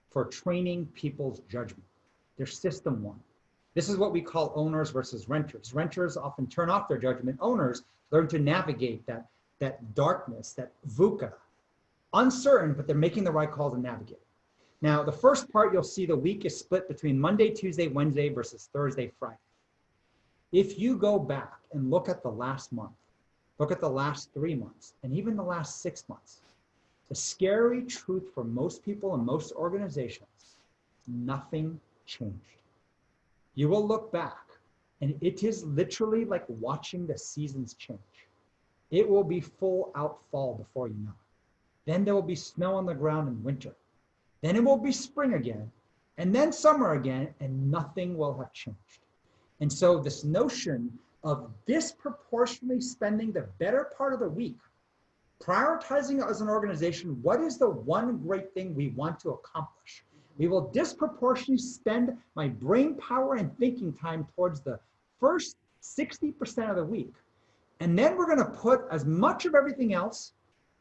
for training people's judgment. There's system 1. This is what we call owners versus renters. Renters often turn off their judgment. Owners learn to navigate that darkness, that VUCA. Uncertain, but they're making the right calls and navigate. Now, the first part, you'll see the week is split between Monday, Tuesday, Wednesday versus Thursday, Friday. If you go back and look at the last month, look at the last 3 months, and even the last 6 months, the scary truth for most people and most organizations, nothing changed. You will look back, and it is literally like watching the seasons change. It will be full out fall before you know it. Then there will be snow on the ground in winter. Then it will be spring again, and then summer again, and nothing will have changed. And so this notion of disproportionately spending the better part of the week, prioritizing as an organization, what is the one great thing we want to accomplish? We will disproportionately spend my brain power and thinking time towards the first 60% of the week. And then we're gonna put as much of everything else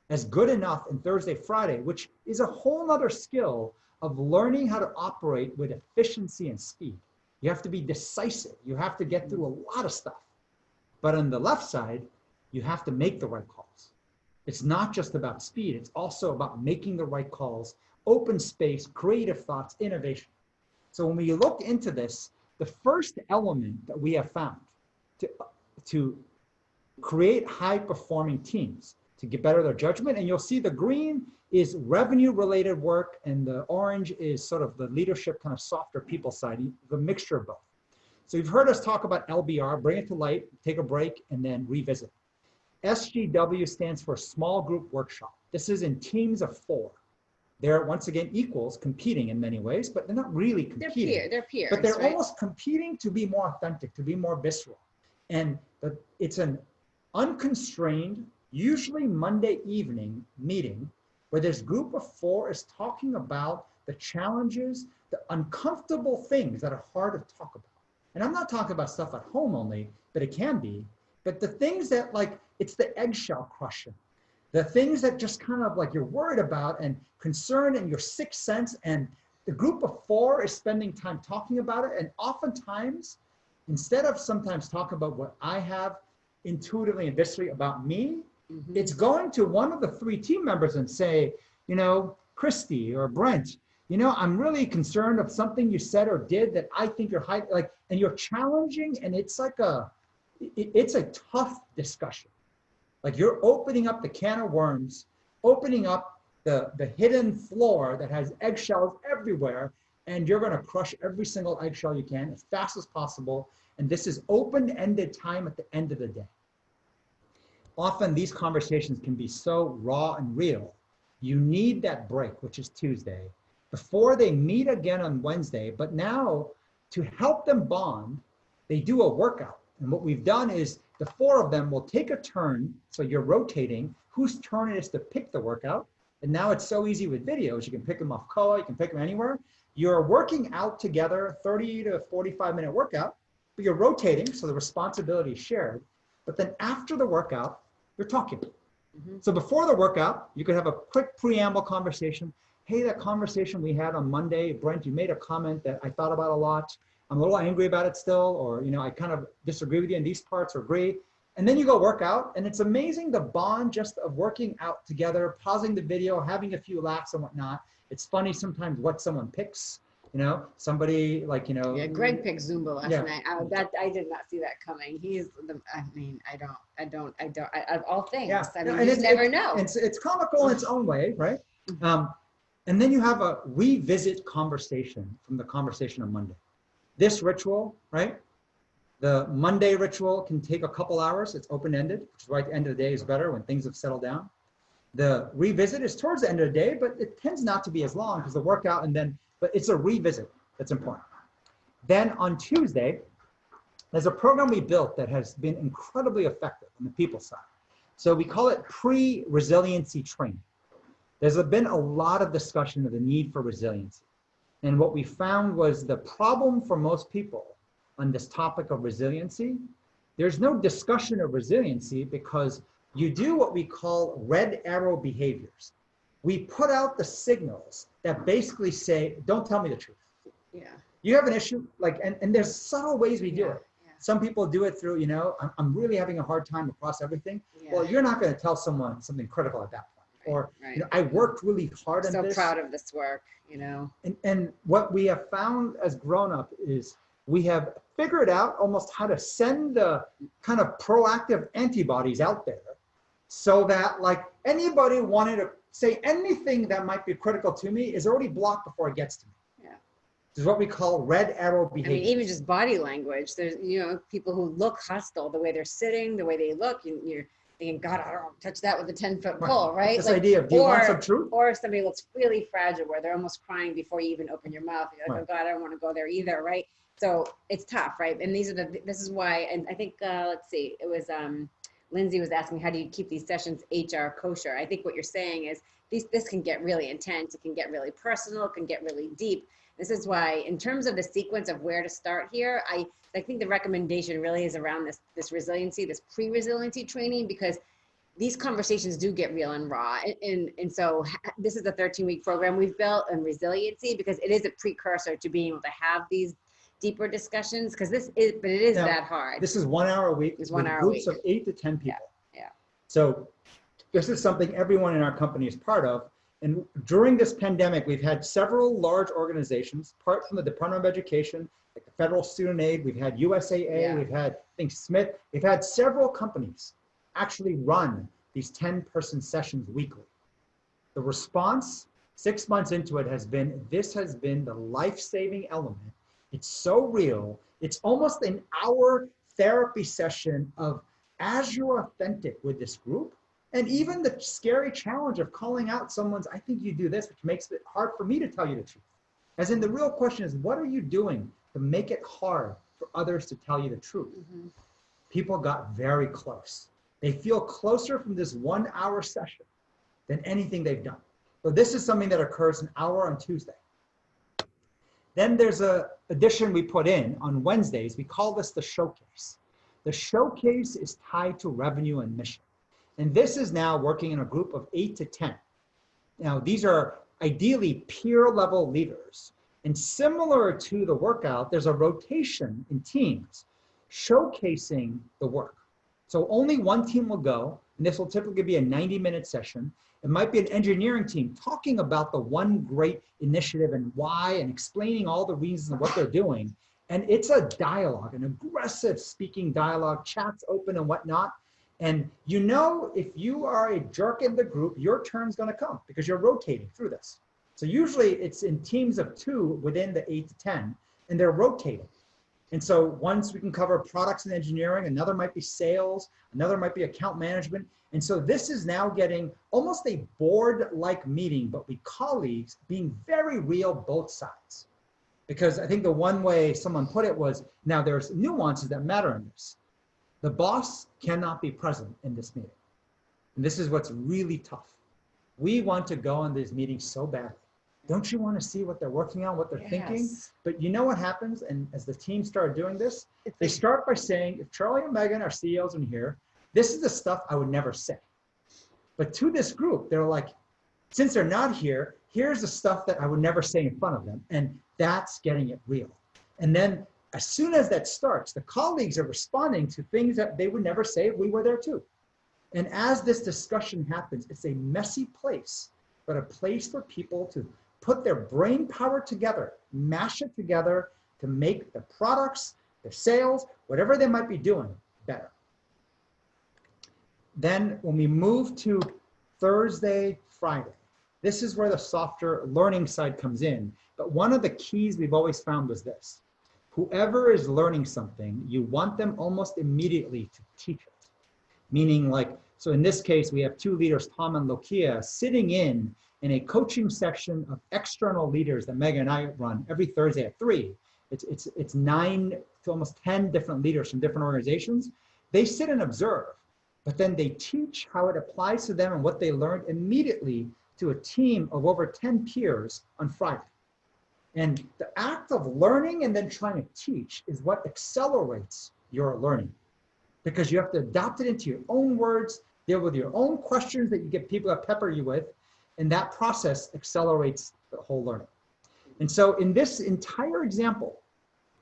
as good enough in Thursday, Friday, which is a whole nother skill of learning how to operate with efficiency and speed. You have to be decisive. You have to get through a lot of stuff. But on the left side, you have to make the right calls. It's not just about speed. It's also about making the right calls, open space, creative thoughts, innovation. So when we look into this, the first element that we have found to create high-performing teams, to get better their judgment, and you'll see the green is revenue-related work, and the orange is sort of the leadership, kind of softer people side, the mixture of both. So you've heard us talk about LBR, bring it to light, take a break, and then revisit. SGW stands for Small Group Workshop. This is in teams of 4. They're, once again, equals, competing in many ways, but they're not really competing. They're peers, but they're right? almost competing to be more authentic, to be more visceral. And it's an unconstrained, usually Monday evening meeting where this group of 4 is talking about the challenges, the uncomfortable things that are hard to talk about. And I'm not talking about stuff at home only, but it can be, but the things that, like, it's the eggshell crushing, the things that just kind of like you're worried about and concerned and your sixth sense, and the group of 4 is spending time talking about it. And oftentimes, instead of sometimes talking about what I have intuitively and viscerally about me, it's going to one of the 3 team members and say, you know, Christy or Brent, you know, I'm really concerned of something you said or did that I think you're like, and you're challenging, and it's like it's a tough discussion. Like you're opening up the can of worms, opening up the hidden floor that has eggshells everywhere, and you're gonna crush every single eggshell you can as fast as possible. And this is open-ended time at the end of the day. Often these conversations can be so raw and real. You need that break, which is Tuesday, before they meet again on Wednesday. But now, to help them bond, they do a workout. And what we've done is the 4 of them will take a turn. So you're rotating whose turn it is to pick the workout. And now it's so easy with videos. You can pick them off Koa, you can pick them anywhere. You're working out together, 30 to 45-minute workout, but you're rotating, so the responsibility is shared. But then after the workout, you're talking. So before the workout, you could have a quick preamble conversation. Hey, that conversation we had on Monday, Brent, you made a comment that I thought about a lot. I'm a little angry about it still, or, you know, I kind of disagree with you in these parts or agree. And then you go work out, and it's amazing the bond just of working out together, pausing the video, having a few laughs and whatnot. It's funny sometimes what someone picks. You know, somebody like, you know. Yeah, Greg picked Zumba last Yeah. night. I did not see that coming. He's the, I mean, I of all things, Yeah. I mean, And you just never know. It's comical in its own way, right? And then you have a revisit conversation from the conversation on Monday. This ritual, right? The Monday ritual can take a couple hours. It's open-ended, which is why the end of the day is better when things have settled down. The revisit is towards the end of the day, but it tends not to be as long because the workout but it's a revisit that's important. Then on Tuesday, there's a program we built that has been incredibly effective on the people side. So we call it pre-resiliency training. There's been a lot of discussion of the need for resiliency. And what we found was the problem for most people on this topic of resiliency, there's no discussion of resiliency because you do what we call red arrow behaviors. We put out the signals that basically say, don't tell me the truth. Yeah. You have an issue, like, and there's subtle ways we do Yeah, it. yeah. Some people do it through, I'm really having a hard time across everything. Yeah. Well, you're not going to tell someone something critical at that point. Or, Right. I worked really hard I'm on so this. proud of this work, And what we have found as grown-up is we have figured out almost how to send the kind of proactive antibodies out there so that like anybody wanting to say anything that might be critical to me is already blocked before it gets to me. Yeah. This is what we call red arrow behavior. I mean, even just body language. There's, people who look hostile, the way they're sitting, the way they look, you're thinking, God, I don't want to touch that with a 10-foot pole, right? This idea of, do you want some truth? Or if somebody looks really fragile, where they're almost crying before you even open your mouth. You're like, Right. oh God, I don't want to go there either, right? So it's tough, right? And this is why, and I think, let's see, it was, Lindsay was asking, how do you keep these sessions HR kosher? I think what you're saying is this can get really intense. It can get really personal. It can get really deep. This is why, in terms of the sequence of where to start here, I think the recommendation really is around this resiliency, this pre-resiliency training, because these conversations do get real and raw. And so this is a 13-week program we've built on resiliency, because it is a precursor to being able to have these deeper discussions, because it is Now, that hard. This is 1 hour a week. It's 1 hour a groups week. of 8 to 10 people. Yeah. So this is something everyone in our company is part of. And during this pandemic, we've had several large organizations, part from the Department of Education, like the Federal Student Aid, we've had USAA, Yeah. we've had, I think, Smith, we've had several companies actually run these 10-person sessions weekly. The response 6 months into it has been, this has been the life-saving element. It's so real. It's almost an hour therapy session of, as you're authentic with this group, and even the scary challenge of calling out someone's, I think you do this, which makes it hard for me to tell you the truth. As in, the real question is, what are you doing to make it hard for others to tell you the truth? Mm-hmm. People got very close. They feel closer from this 1 hour session than anything they've done. So this is something that occurs an hour on Tuesday. Then there's a addition we put in on Wednesdays. We call this the showcase. The showcase is tied to revenue and mission. And this is now working in a group of 8 to 10. Now, these are ideally peer level leaders. And similar to the workout, there's a rotation in teams showcasing the work. So only one team will go, and this will typically be a 90-minute session. It might be an engineering team talking about the one great initiative and why, and explaining all the reasons of what they're doing. And it's a dialogue, an aggressive speaking dialogue, chats open and whatnot. And if you are a jerk in the group, your turn's gonna come because you're rotating through this. So usually it's in teams of 2 within the 8 to 10, and they're rotating. And so once we can cover products and engineering, another might be sales, another might be account management. And so this is now getting almost a board-like meeting, but with colleagues being very real both sides. Because I think the one way someone put it was, now there's nuances that matter in this. The boss cannot be present in this meeting. And this is what's really tough. We want to go on these meetings so badly. Don't you want to see what they're working on, what they're thinking? But you know what happens? And as the team started doing this, they start by saying, if Charlie and Megan, our CEOs in here, this is the stuff I would never say. But to this group, they're like, since they're not here, here's the stuff that I would never say in front of them. And that's getting it real. And then as soon as that starts, the colleagues are responding to things that they would never say if we were there too. And as this discussion happens, it's a messy place, but a place for people to put their brain power together, mash it together to make the products, their sales, whatever they might be doing better. Then when we move to Thursday, Friday, this is where the softer learning side comes in. But one of the keys we've always found was this. Whoever is learning something, you want them almost immediately to teach it. Meaning so in this case, we have 2 leaders, Tom and Lokia, sitting in a coaching section of external leaders that Megan and I run every Thursday at 3. It's 9 to almost 10 different leaders from different organizations. They sit and observe, but then they teach how it applies to them and what they learned immediately to a team of over 10 peers on Friday. And the act of learning and then trying to teach is what accelerates your learning, because you have to adopt it into your own words, deal with your own questions that you get people to pepper you with, and that process accelerates the whole learning. And so in this entire example,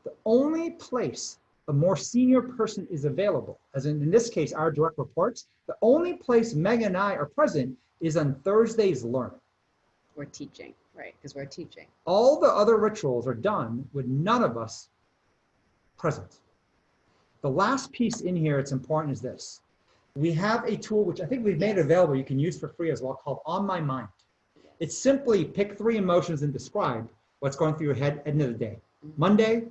the only place a more senior person is available, as in this case, our direct reports, the only place Meg and I are present is on Thursday's learning. We're teaching, right? Because we're teaching. All the other rituals are done with none of us present. The last piece in here, it's important, is this. We have a tool, which I think we've made available, you can use for free as well, called On My Mind. It's simply pick 3 emotions and describe what's going through your head at the end of the day. Monday,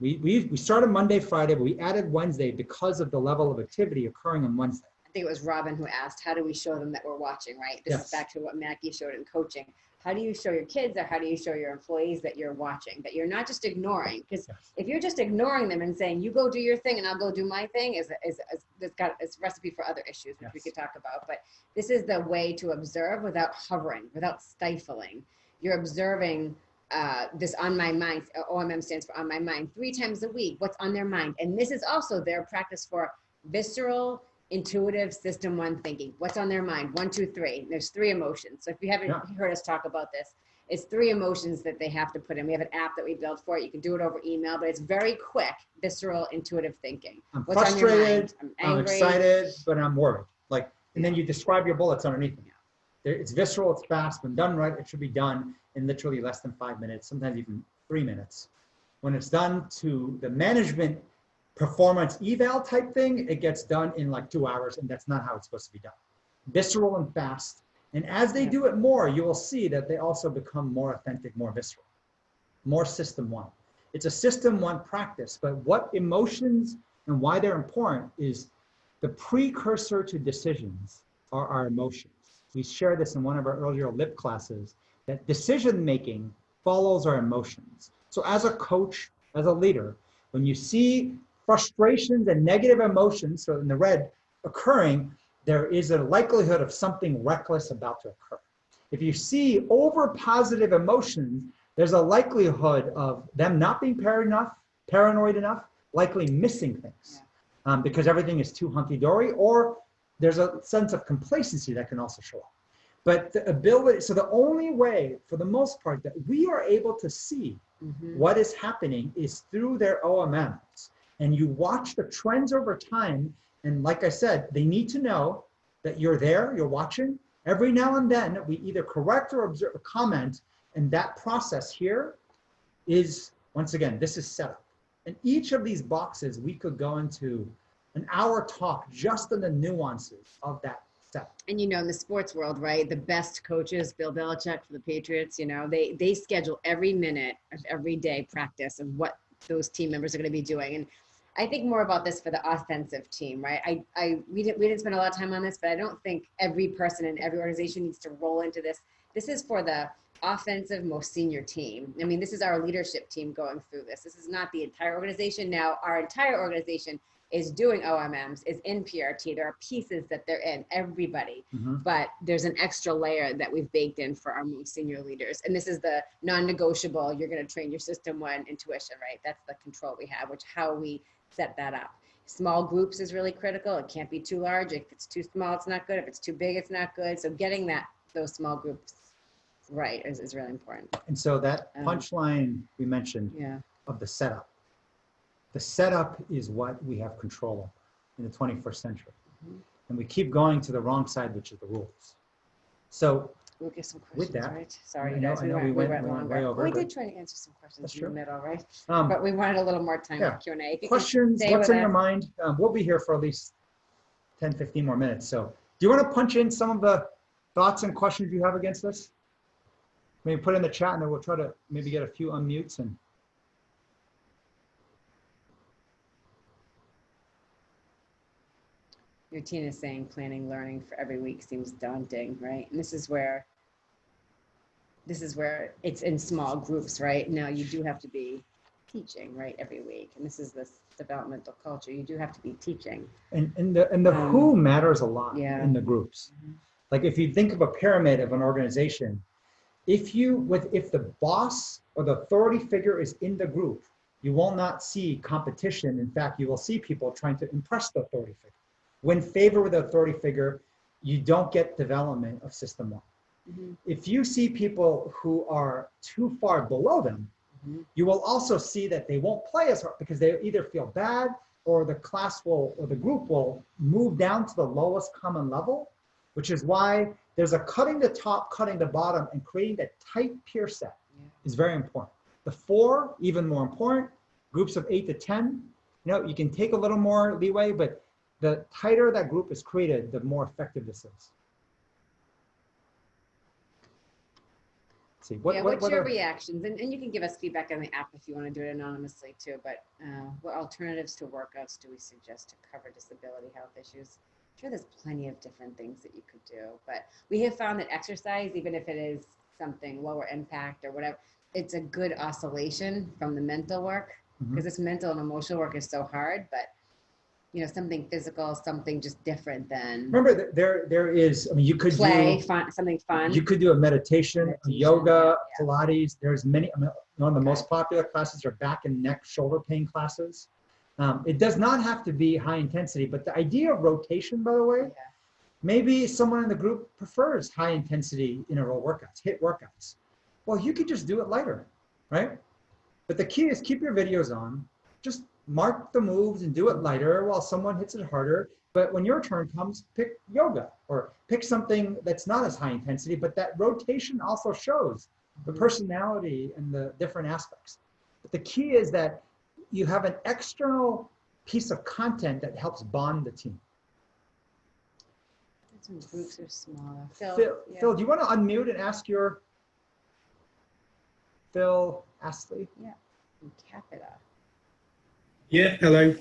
we started Monday, Friday, but we added Wednesday because of the level of activity occurring on Wednesday. I think it was Robin who asked, how do we show them that we're watching, right? This is back to what Mackie showed in coaching. How do you show your kids, or how do you show your employees that you're watching, that you're not just ignoring? Because if you're just ignoring them and saying, you go do your thing and I'll go do my thing, it's a recipe for other issues, which we could talk about. But this is the way to observe without hovering, without stifling. You're observing this on my mind. OMM stands for on my mind, 3 times a week, what's on their mind. And this is also their practice for visceral, intuitive system 1 thinking. What's on their mind? 1, 2, 3. There's 3 emotions. So if you haven't heard us talk about this, it's 3 emotions that they have to put in. We have an app that we built for it. You can do it over email, but it's very quick, visceral, intuitive thinking. I'm What's frustrated, on your mind? I'm angry. I'm excited, but I'm worried. Like, and then you describe your bullets underneath them. It's visceral, it's fast. When done right, it should be done in literally less than 5 minutes, sometimes even 3 minutes. When it's done to the management performance eval type thing, it gets done in like 2 hours, and that's not how it's supposed to be done. Visceral and fast. And as they do it more, you will see that they also become more authentic, more visceral, more system 1. It's a system 1 practice, but what emotions and why they're important is the precursor to decisions are our emotions. We shared this in one of our earlier LIP classes, that decision making follows our emotions. So as a coach, as a leader, when you see frustrations and negative emotions, so in the red, occurring, there is a likelihood of something reckless about to occur. If you see over positive emotions, there's a likelihood of them not being paranoid enough, likely missing things because everything is too hunky-dory, or there's a sense of complacency that can also show up. But the ability, so the only way, for the most part, that we are able to see what is happening is through their OMMs. And you watch the trends over time. And like I said, they need to know that you're there, you're watching. Every now and then, we either correct or observe a comment. And that process here is, once again, this is setup. And each of these boxes, we could go into an hour talk just on the nuances of that setup. And in the sports world, right, the best coaches, Bill Belichick for the Patriots, they schedule every minute of every day practice of what those team members are going to be doing. And I think more about this for the offensive team, right? We didn't spend a lot of time on this, but I don't think every person in every organization needs to roll into this. This is for the offensive, most senior team. I mean, this is our leadership team going through this. This is not the entire organization. Now, our entire organization is doing OMMs, is in PRT. There are pieces that they're in, everybody, but there's an extra layer that we've baked in for our most senior leaders. And this is the non-negotiable, you're gonna train your system 1 intuition, right? That's the control we have, how we set that up. Small groups is really critical. It can't be too large. If it's too small, it's not good. If it's too big, it's not good. So getting those small groups right is really important. And so that punchline we mentioned of the setup is what we have control of in the 21st century. And we keep going to the wrong side, which is the rules. So we'll get some questions, with that, right? Sorry, I know we went way longer. over. We did try to answer some questions That's in true. the middle, right? But we wanted a little more time for Q&A. Questions, what's on your mind? We'll be here for at least 10, 15 more minutes. So do you want to punch in some of the thoughts and questions you have against this? Maybe put in the chat, and then we'll try to maybe get a few unmutes. And your team is saying planning learning for every week seems daunting, right? And this is where it's in small groups, right? Now you do have to be teaching, right, every week. And this is this developmental culture. You do have to be teaching. And the who matters a lot in the groups. Like if you think of a pyramid of an organization, if the boss or the authority figure is in the group, you will not see competition. In fact, you will see people trying to impress the authority figure. When favor with the authority figure, you don't get development of system 1. Mhm. If you see people who are too far below them, Mhm. you will also see that they won't play as hard because they either feel bad or the class will, or the group will move down to the lowest common level, which is why there's a cutting the top, cutting the bottom, and creating that tight peer set Yeah. is very important. The 4, even more important, groups of 8 to 10, you can take a little more leeway, but the tighter that group is created, the more effective this is. Let's see, Yeah, what's what your are, reactions? And you can give us feedback on the app if you want to do it anonymously too, but what alternatives to workouts do we suggest to cover disability health issues? I'm sure there's plenty of different things that you could do, but we have found that exercise, even if it is something lower impact or whatever, it's a good oscillation from the mental work, because this mental and emotional work is so hard, but something physical, something just different than remember that there is, I mean, you could play, do, fun, something fun. you could do a meditation, a yoga, yeah. Pilates. There's many, I mean, one of the Okay. most popular classes are back and neck, shoulder pain classes. It does not have to be high intensity, but the idea of rotation, by the way, Yeah. maybe someone in the group prefers high intensity interval workouts, HIIT workouts. Well, you could just do it lighter, right? But the key is keep your videos on, just mark the moves and do it lighter while someone hits it harder. But when your turn comes, pick yoga or pick something that's not as high intensity, but that rotation also shows the personality and the different aspects. But the key is that you have an external piece of content that helps bond the team. Some groups are smaller. Phil, do you want to unmute and ask your Phil Astley? Yeah, in Capita. Yeah, hello.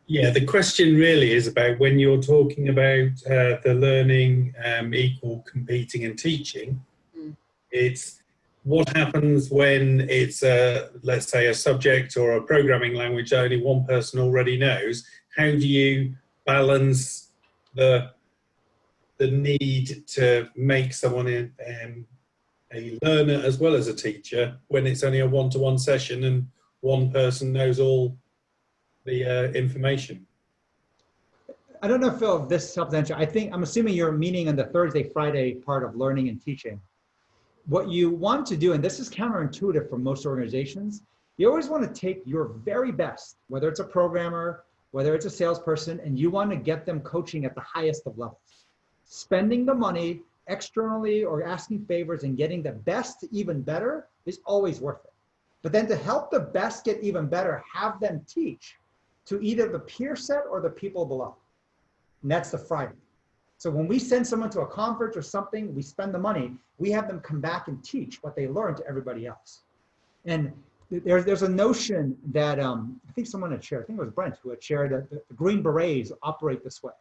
Yeah, the question really is about when you're talking about the learning equal competing and teaching, it's what happens when it's, let's say, a subject or a programming language that only one person already knows. How do you balance the need to make someone a learner as well as a teacher when it's only a one-to-one session and one person knows all the information? I don't know, Phil, if this helps answer. I'm assuming you're meaning on the Thursday, Friday part of learning and teaching. What you want to do, and this is counterintuitive for most organizations, you always want to take your very best, whether it's a programmer, whether it's a salesperson, and you want to get them coaching at the highest of levels. Spending the money externally or asking favors and getting the best to even better is always worth it. But then to help the best get even better, have them teach to either the peer set or the people below. And that's the Friday. So when we send someone to a conference or something, we spend the money, we have them come back and teach what they learned to everybody else. And there's a notion that I think someone had shared, I think it was Brent who had shared that the Green Berets operate this way,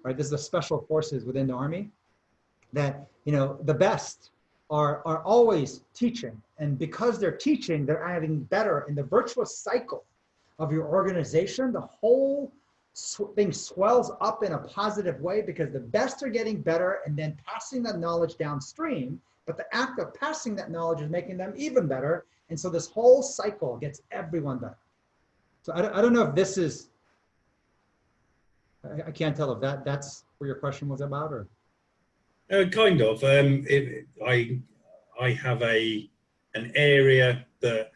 right? This is the special forces within the Army, that the best are always teaching. And because they're teaching, they're adding better in the virtuous cycle of your organization. The whole thing swells up in a positive way because the best are getting better and then passing that knowledge downstream, but the act of passing that knowledge is making them even better. And so this whole cycle gets everyone better. So I don't know if this is, I can't tell if that's what your question was about, or? Kind of. I have an area that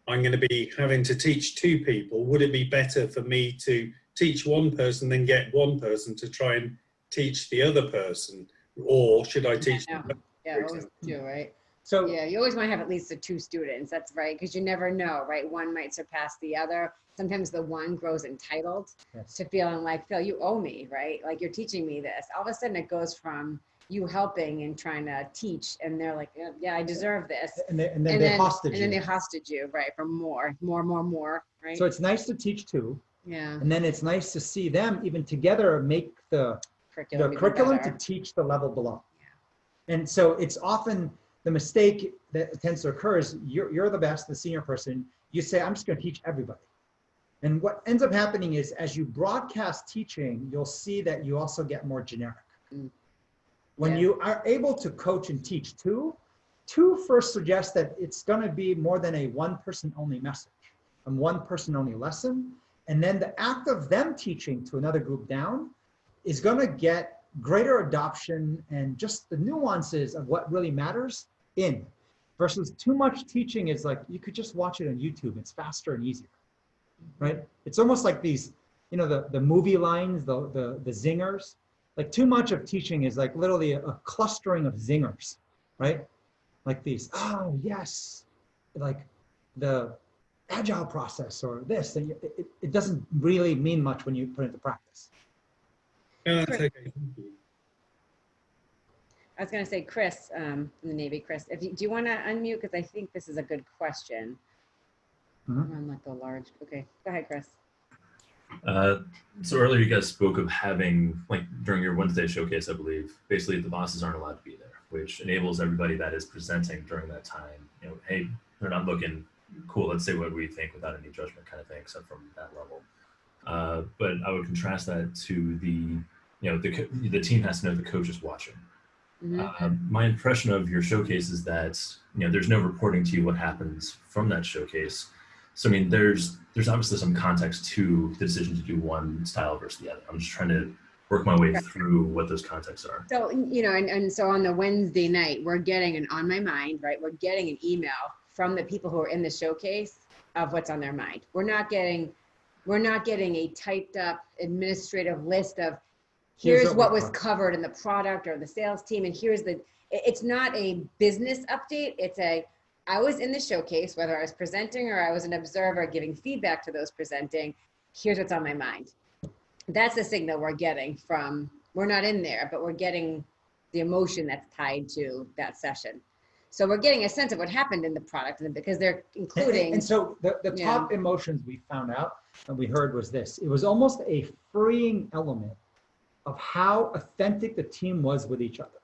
I'm going to be having to teach 2 people. Would it be better for me to teach one person, then get one person to try and teach the other person, or should I teach them? Yeah, always do, right? So yeah, you always want to have at least the 2 students. That's right, because you never know, right? One might surpass the other. Sometimes the one grows entitled to feeling like, Phil, you owe me, right? Like you're teaching me this. All of a sudden, it goes from you helping and trying to teach, and they're like, yeah, I deserve this. And then they hostage you. And then they hostage you, right? For more, right? So it's nice to teach 2. Yeah. And then it's nice to see them even together make the curriculum to teach the level below. Yeah. And so it's often the mistake that tends to occur is you're the best, the senior person. You say, I'm just going to teach everybody. And what ends up happening is as you broadcast teaching, you'll see that you also get more generic. When you are able to coach and teach 2 first suggests that it's going to be more than a one person only message and one person only lesson. And then the act of them teaching to another group down is going to get greater adoption and just the nuances of what really matters in, versus too much teaching is like, you could just watch it on YouTube. It's faster and easier, right? It's almost like these, you know, the movie lines, the zingers. Like too much of teaching is like literally a clustering of zingers, right? Like these, oh yes, like the agile process or this, and it doesn't really mean much when you put it into practice. No, that's okay. Thank you. I was going to say, Chris, from the Navy, Chris, do you want to unmute? Because I think this is a good question. On like the large, okay, go ahead, Chris. So earlier you guys spoke of having, like during your Wednesday showcase, I believe, basically the bosses aren't allowed to be there, which enables everybody that is presenting during that time, you know, hey, they're not looking cool, let's say what we think without any judgment kind of thing, except from that level. But I would contrast that to the, you know, the team has to know the coach is watching. My impression of your showcase is that, you know, there's no reporting to you what happens from that showcase. So, I mean, there's obviously some context to the decision to do one style versus the other. I'm just trying to work my way through what those contexts are. So, you know, and so on the Wednesday night, we're getting an on my mind, right? We're getting an email from the people who are in the showcase of what's on their mind. We're not getting a typed up administrative list of here's what was covered in the product or the sales team, and it's not a business update. It's I was in the showcase, whether I was presenting or I was an observer giving feedback to those presenting, here's what's on my mind. That's the signal we're getting from, we're not in there, but we're getting the emotion that's tied to that session. So we're getting a sense of what happened in the product because they're including. And so the top emotions we found out and we heard was this. It was almost a freeing element of how authentic the team was with each other.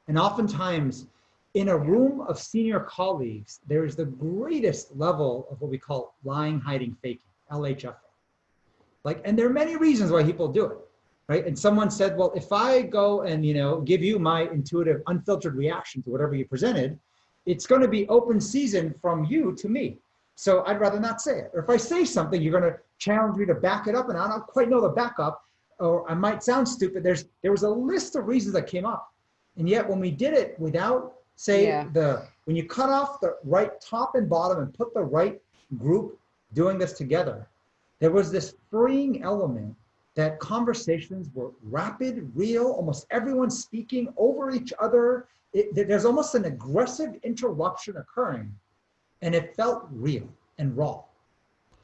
And oftentimes in a room of senior colleagues, there is the greatest level of what we call lying, hiding, faking, LHFA. Like, and there are many reasons why people do it, right? And someone said, well, if I go and, you know, give you my intuitive, unfiltered reaction to whatever you presented, it's going to be open season from you to me. So I'd rather not say it. Or if I say something, you're going to challenge me to back it up, and I don't quite know the backup, or I might sound stupid. There was a list of reasons that came up. And yet when we did it without, say, when you cut off the right top and bottom and put the right group doing this together, there was this freeing element that conversations were rapid, real, almost everyone speaking over each other. There's almost an aggressive interruption occurring, and it felt real and raw.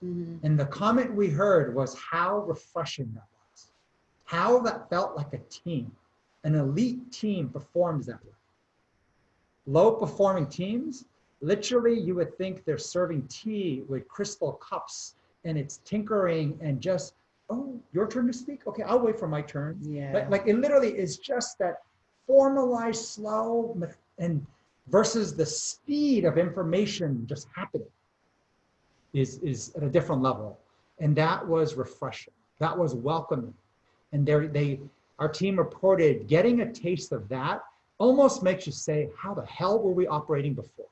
And the comment we heard was how refreshing that was, how that felt like a team. An elite team performs that way. Low performing teams, literally you would think they're serving tea with crystal cups and it's tinkering and just, oh, your turn to speak? Okay, I'll wait for my turn. Yeah. Like it literally is just that formalized, slow, and versus the speed of information just happening is at a different level. And that was refreshing. That was welcoming. And our team reported getting a taste of that almost makes you say, how the hell were we operating before?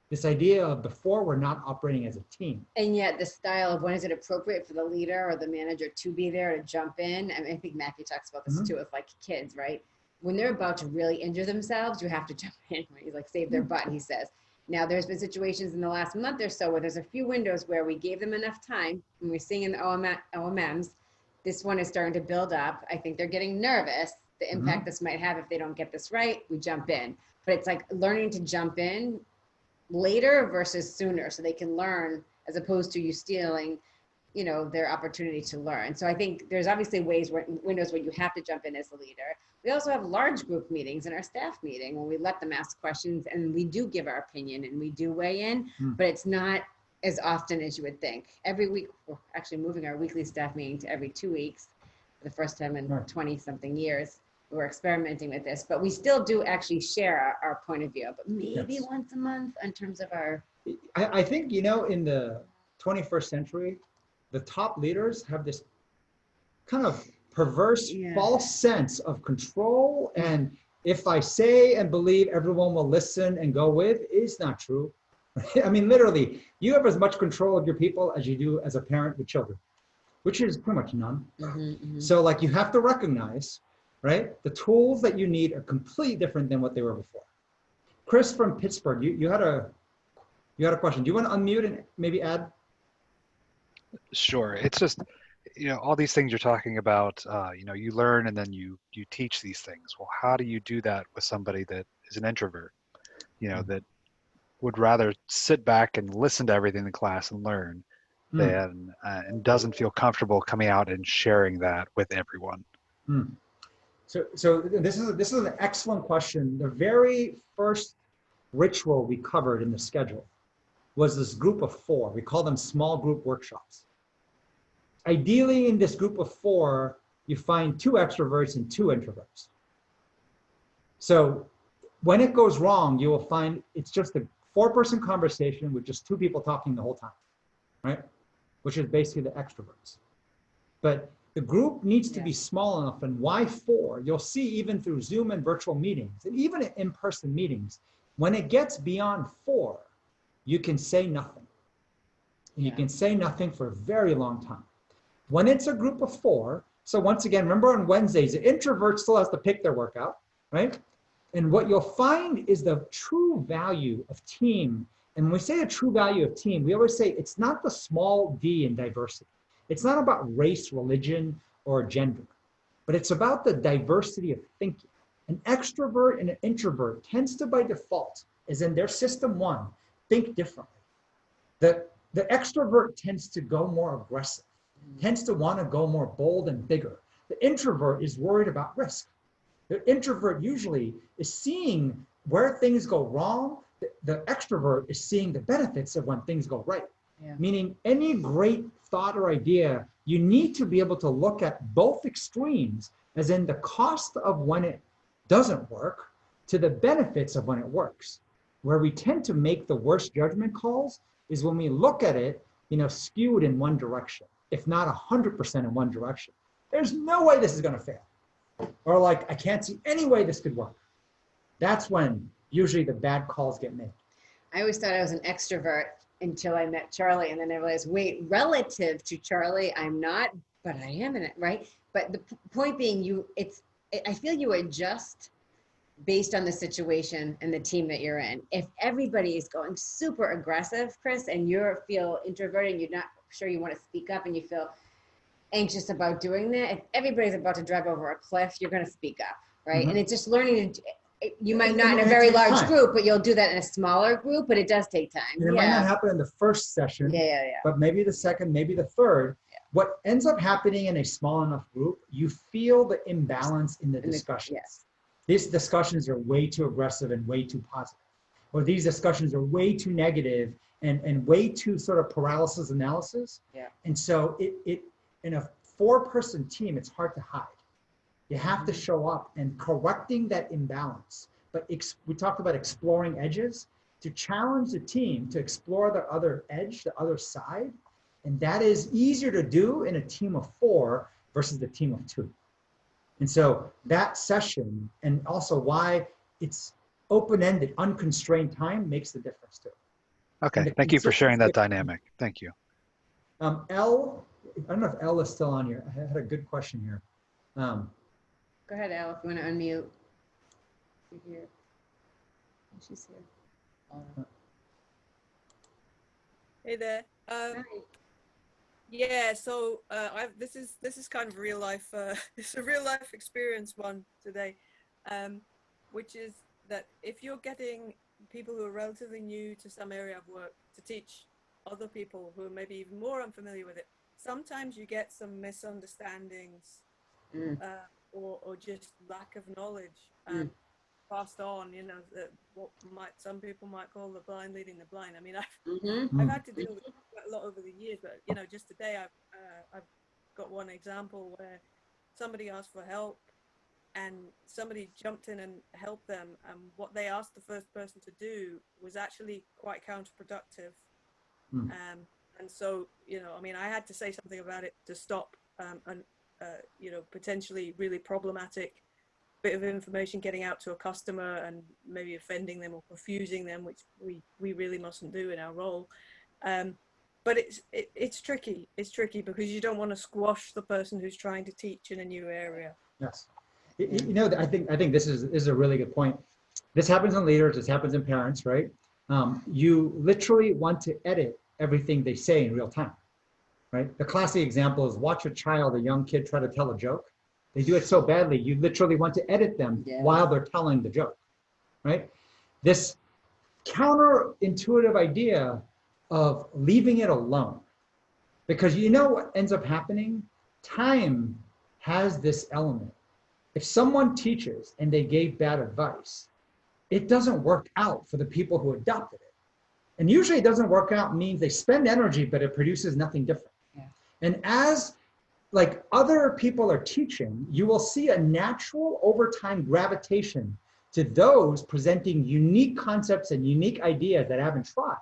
This idea of before we're not operating as a team. And yet the style of when is it appropriate for the leader or the manager to be there to jump in. And I think Matthew talks about this too with like kids, right? When they're about to really injure themselves, you have to jump in, right? He's like, save their butt, he says. Now there's been situations in the last month or so where there's a few windows where we gave them enough time when we're seeing in the OMMs, this one is starting to build up. I think they're getting nervous, the impact this might have if they don't get this right, we jump in. But it's like learning to jump in later versus sooner so they can learn as opposed to you stealing, you know, their opportunity to learn. So I think there's obviously windows where you have to jump in as the leader. We also have large group meetings in our staff meeting when we let them ask questions and we do give our opinion and we do weigh in, but it's not as often as you would think. Every week, we're actually moving our weekly staff meeting to every 2 weeks for the first time in 20 something years. We're experimenting with this, but we still do actually share our point of view, but maybe once a month in terms of our. I think, you know, in the 21st century, the top leaders have this kind of perverse, false sense of control. And if I say and believe everyone will listen and go with, is not true. I mean, literally, you have as much control of your people as you do as a parent with children, which is pretty much none. So like you have to recognize, right? The tools that you need are completely different than what they were before. Chris from Pittsburgh, you had a question. Do you want to unmute and maybe add? Sure. It's just, all these things you're talking about, you learn and then you teach these things. Well, how do you do that with somebody that is an introvert, that would rather sit back and listen to everything in the class and learn than and doesn't feel comfortable coming out and sharing that with everyone? So this is an excellent question. The very first ritual we covered in the schedule was this group of 4. We call them small group workshops. Ideally, in this group of 4, you find 2 extroverts and 2 introverts. So when it goes wrong, you will find it's just a 4-person conversation with just 2 people talking the whole time, right? Which is basically the extroverts. But the group needs to be small enough, and why 4? You'll see even through Zoom and virtual meetings, and even in-person meetings, when it gets beyond 4, you can say nothing. And you can say nothing for a very long time. When it's a group of 4, so once again, remember on Wednesdays, the introvert still has to pick their workout, right? And what you'll find is the true value of team. And when we say a true value of team, we always say it's not the small d in diversity. It's not about race, religion, or gender, but it's about the diversity of thinking. An extrovert and an introvert tends to, by default, as in their system 1, think differently. The extrovert tends to go more aggressive, tends to want to go more bold and bigger. The introvert is worried about risk. The introvert usually is seeing where things go wrong. The extrovert is seeing the benefits of when things go right. Meaning any great thought or idea, you need to be able to look at both extremes, as in the cost of when it doesn't work to the benefits of when it works. Where we tend to make the worst judgment calls is when we look at it, skewed in one direction, if not 100% in one direction. There's no way this is going to fail. Or like, I can't see any way this could work. That's when usually the bad calls get made. I always thought I was an extrovert until I met Charlie, and then I realized, wait, relative to Charlie, I'm not, but I am in it, right? But the point being, I feel you adjust based on the situation and the team that you're in. If everybody is going super aggressive, Chris, and you feel introverted and you're not sure you want to speak up and you feel anxious about doing that, if everybody's about to drive over a cliff, you're going to speak up, right? And it's just learning to, you might not in a very large group, but you'll do that in a smaller group, but it does take time. And it might not happen in the first session, but maybe the second, maybe the third. What ends up happening in a small enough group, you feel the imbalance in the discussions. These discussions are way too aggressive and way too positive. Or these discussions are way too negative and way too sort of paralysis analysis. And so in a 4-person team, it's hard to hide. You have to show up and correcting that imbalance. But we talked about exploring edges, to challenge the team to explore the other edge, the other side. And that is easier to do in a team of 4 versus the team of 2. And so that session, and also why it's open-ended, unconstrained time, makes the difference too. Okay, thank you for sharing that dynamic. Thank you. Elle, I don't know if Elle is still on here. I had a good question here. Go ahead, Elle, if you want to unmute. You're here. She's here. Hey there. Hi. Yeah, so this is kind of real life. It's a real life experience one today, which is that if you're getting people who are relatively new to some area of work to teach other people who are maybe even more unfamiliar with it, sometimes you get some misunderstandings or just lack of knowledge passed on. What some people might call the blind leading the blind. I mean, I've had to deal with quite a lot over the years, but just today I've got one example where somebody asked for help and somebody jumped in and helped them, and what they asked the first person to do was actually quite counterproductive. And so I had to say something about it to stop potentially really problematic bit of information getting out to a customer and maybe offending them or confusing them, which we really mustn't do in our role. But it's tricky. It's tricky because you don't want to squash the person who's trying to teach in a new area. Yes. You know, I think this is a really good point. This happens in leaders, this happens in parents, right? You literally want to edit everything they say in real time, right? The classic example is watch a child, a young kid try to tell a joke. They do it so badly, you literally want to edit them while they're telling the joke, right? This counterintuitive idea of leaving it alone. Because you know what ends up happening? Time has this element. If someone teaches and they gave bad advice, it doesn't work out for the people who adopted it. And usually it doesn't work out means they spend energy, but it produces nothing different. Yeah. And as like other people are teaching, you will see a natural over time gravitation to those presenting unique concepts and unique ideas that I haven't tried.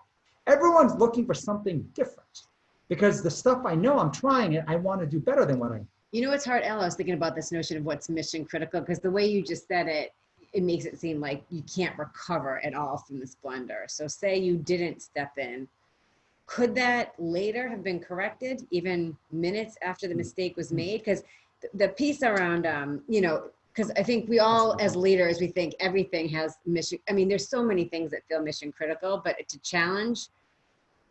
Everyone's looking for something different because the stuff I know I'm trying it, I want to do better than what I know. You know, it's hard, Ella, I was thinking about this notion of what's mission critical, because the way you just said it, it makes it seem like you can't recover at all from this blunder. So say you didn't step in, could that later have been corrected even minutes after the mistake was made? Because the piece around, you know, because I think we all as leaders, we think everything has mission. I mean, there's so many things that feel mission critical, but to challenge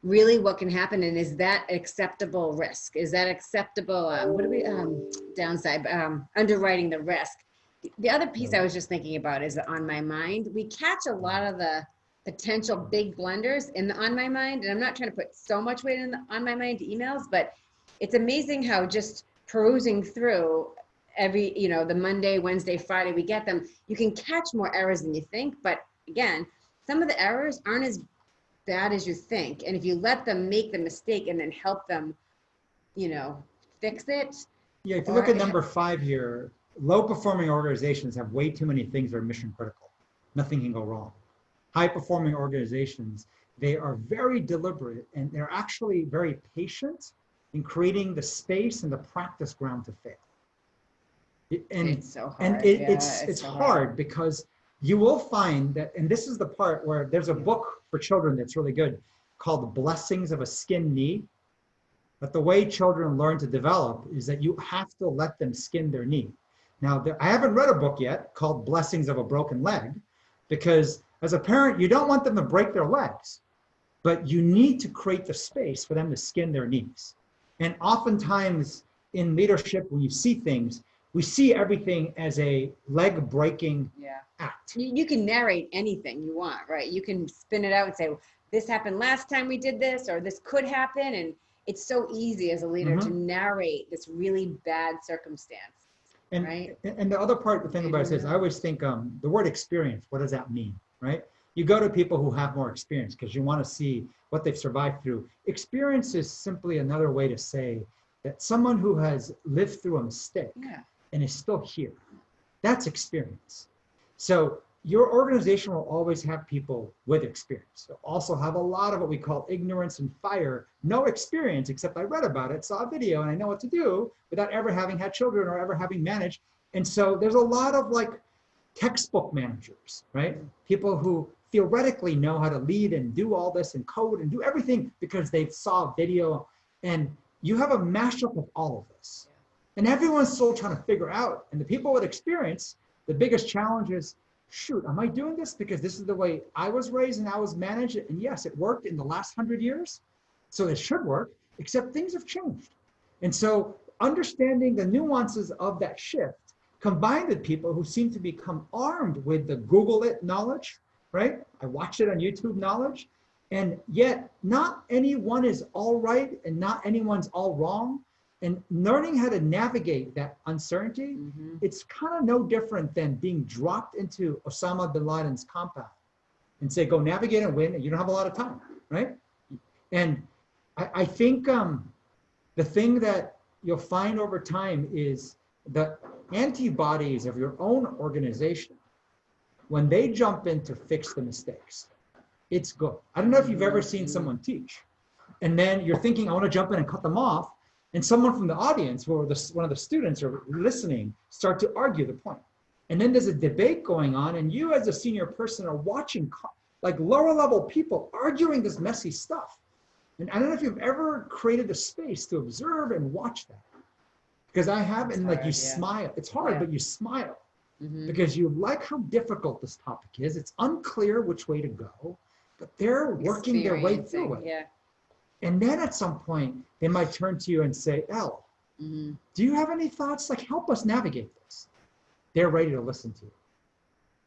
really what can happen, and is that acceptable risk? Is that acceptable, what do we, downside, underwriting the risk? The other piece I was just thinking about is on my mind. We catch a lot of the potential big blunders in the on my mind, and I'm not trying to put so much weight in the on my mind emails, but it's amazing how just perusing through every, you know, the Monday, Wednesday, Friday, we get them, you can catch more errors than you think. But again, some of the errors aren't as bad as you think. And if you let them make the mistake and then help them, you know, fix it. Yeah, if you look at number 5 here, low performing organizations have way too many things that are mission critical. Nothing can go wrong. High performing organizations, they are very deliberate and they're actually very patient in creating the space and the practice ground to fail. And it's so hard. And it's so hard because you will find that, and this is the part where there's a book for children that's really good called The Blessings of a Skinned Knee. But the way children learn to develop is that you have to let them skin their knee. Now, I haven't read a book yet called Blessings of a Broken Leg, because as a parent, you don't want them to break their legs, but you need to create the space for them to skin their knees. And oftentimes in leadership, when you see things, we see everything as a leg breaking act. You can narrate anything you want, right? You can spin it out and say, well, this happened last time we did this, or this could happen. And it's so easy as a leader to narrate this really bad circumstance. And, right? And the other part, the thing about it is, I always think the word experience, what does that mean, right? You go to people who have more experience because you want to see what they've survived through. Experience is simply another way to say that someone who has lived through a mistake and is still here, that's experience. So your organization will always have people with experience. They'll also have a lot of what we call ignorance and fire, no experience, except I read about it, saw a video, and I know what to do without ever having had children or ever having managed. And so there's a lot of like textbook managers, right? People who theoretically know how to lead and do all this and code and do everything because they saw a video, and you have a mashup of all of this. And everyone's still trying to figure out, and the people with experience, the biggest challenge is, shoot, am I doing this because this is the way I was raised and I was managed? And yes, it worked in the last 100 years, so it should work, except things have changed. And so understanding the nuances of that shift, combined with people who seem to become armed with the Google it knowledge, right? I watched it on YouTube knowledge, and yet not anyone is all right and not anyone's all wrong. And learning how to navigate that uncertainty, it's kind of no different than being dropped into Osama bin Laden's compound and say, go navigate and win, and you don't have a lot of time, right? And I think the thing that you'll find over time is the antibodies of your own organization, when they jump in to fix the mistakes, it's good. I don't know if you've ever seen someone teach, and then you're thinking, I want to jump in and cut them off, and someone from the audience, or one of the students are listening, start to argue the point. And then there's a debate going on, and you as a senior person are watching like lower level people arguing this messy stuff. And I don't know if you've ever created a space to observe and watch that. Because I have, and like you smile. It's hard, but you smile. Mhm. because you like how difficult this topic is. It's unclear which way to go, but they're working their way through it. Yeah. And then at some point, they might turn to you and say, Elle, Mhm. do you have any thoughts? Like, help us navigate this. They're ready to listen to you.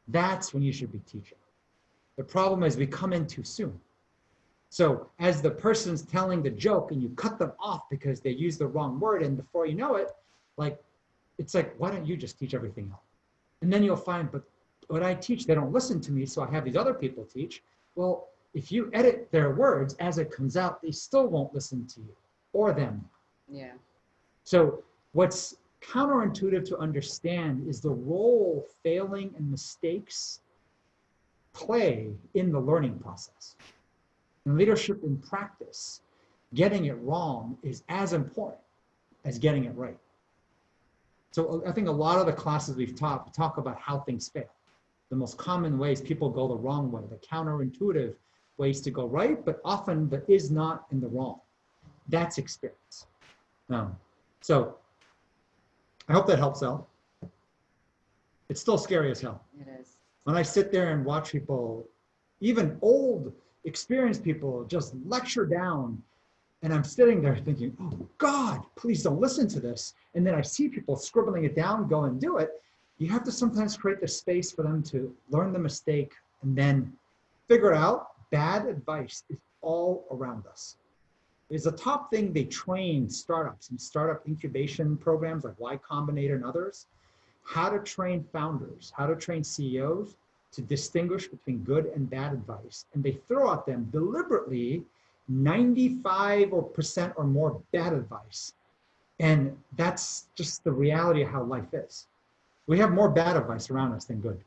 That's when you should be teaching. The problem is we come in too soon. So as the person's telling the joke and you cut them off because they use the wrong word, and before you know it, like, it's like, why don't you just teach everything else? And then you'll find, but what I teach, they don't listen to me, so I have these other people teach. Well, if you edit their words as it comes out, they still won't listen to you or them. Yeah. So what's counterintuitive to understand is the role failing and mistakes play in the learning process. In leadership in practice, getting it wrong is as important as getting it right. So I think a lot of the classes we've taught, we talk about how things fail. The most common ways people go the wrong way, the counterintuitive ways to go right, but often the is not and the wrong. That's experience. So I hope that helps out. It's still scary as hell. It is. When I sit there and watch people, even old, experienced people, just lecture down, and I'm sitting there thinking, oh God, please don't listen to this. And then I see people scribbling it down, go and do it. You have to sometimes create the space for them to learn the mistake and then figure it out. Bad advice is all around us. It's a top thing they train startups and startup incubation programs like Y Combinator and others, how to train founders, how to train CEOs to distinguish between good and bad advice. And they throw at them deliberately 95% or more bad advice. And that's just the reality of how life is. We have more bad advice around us than good.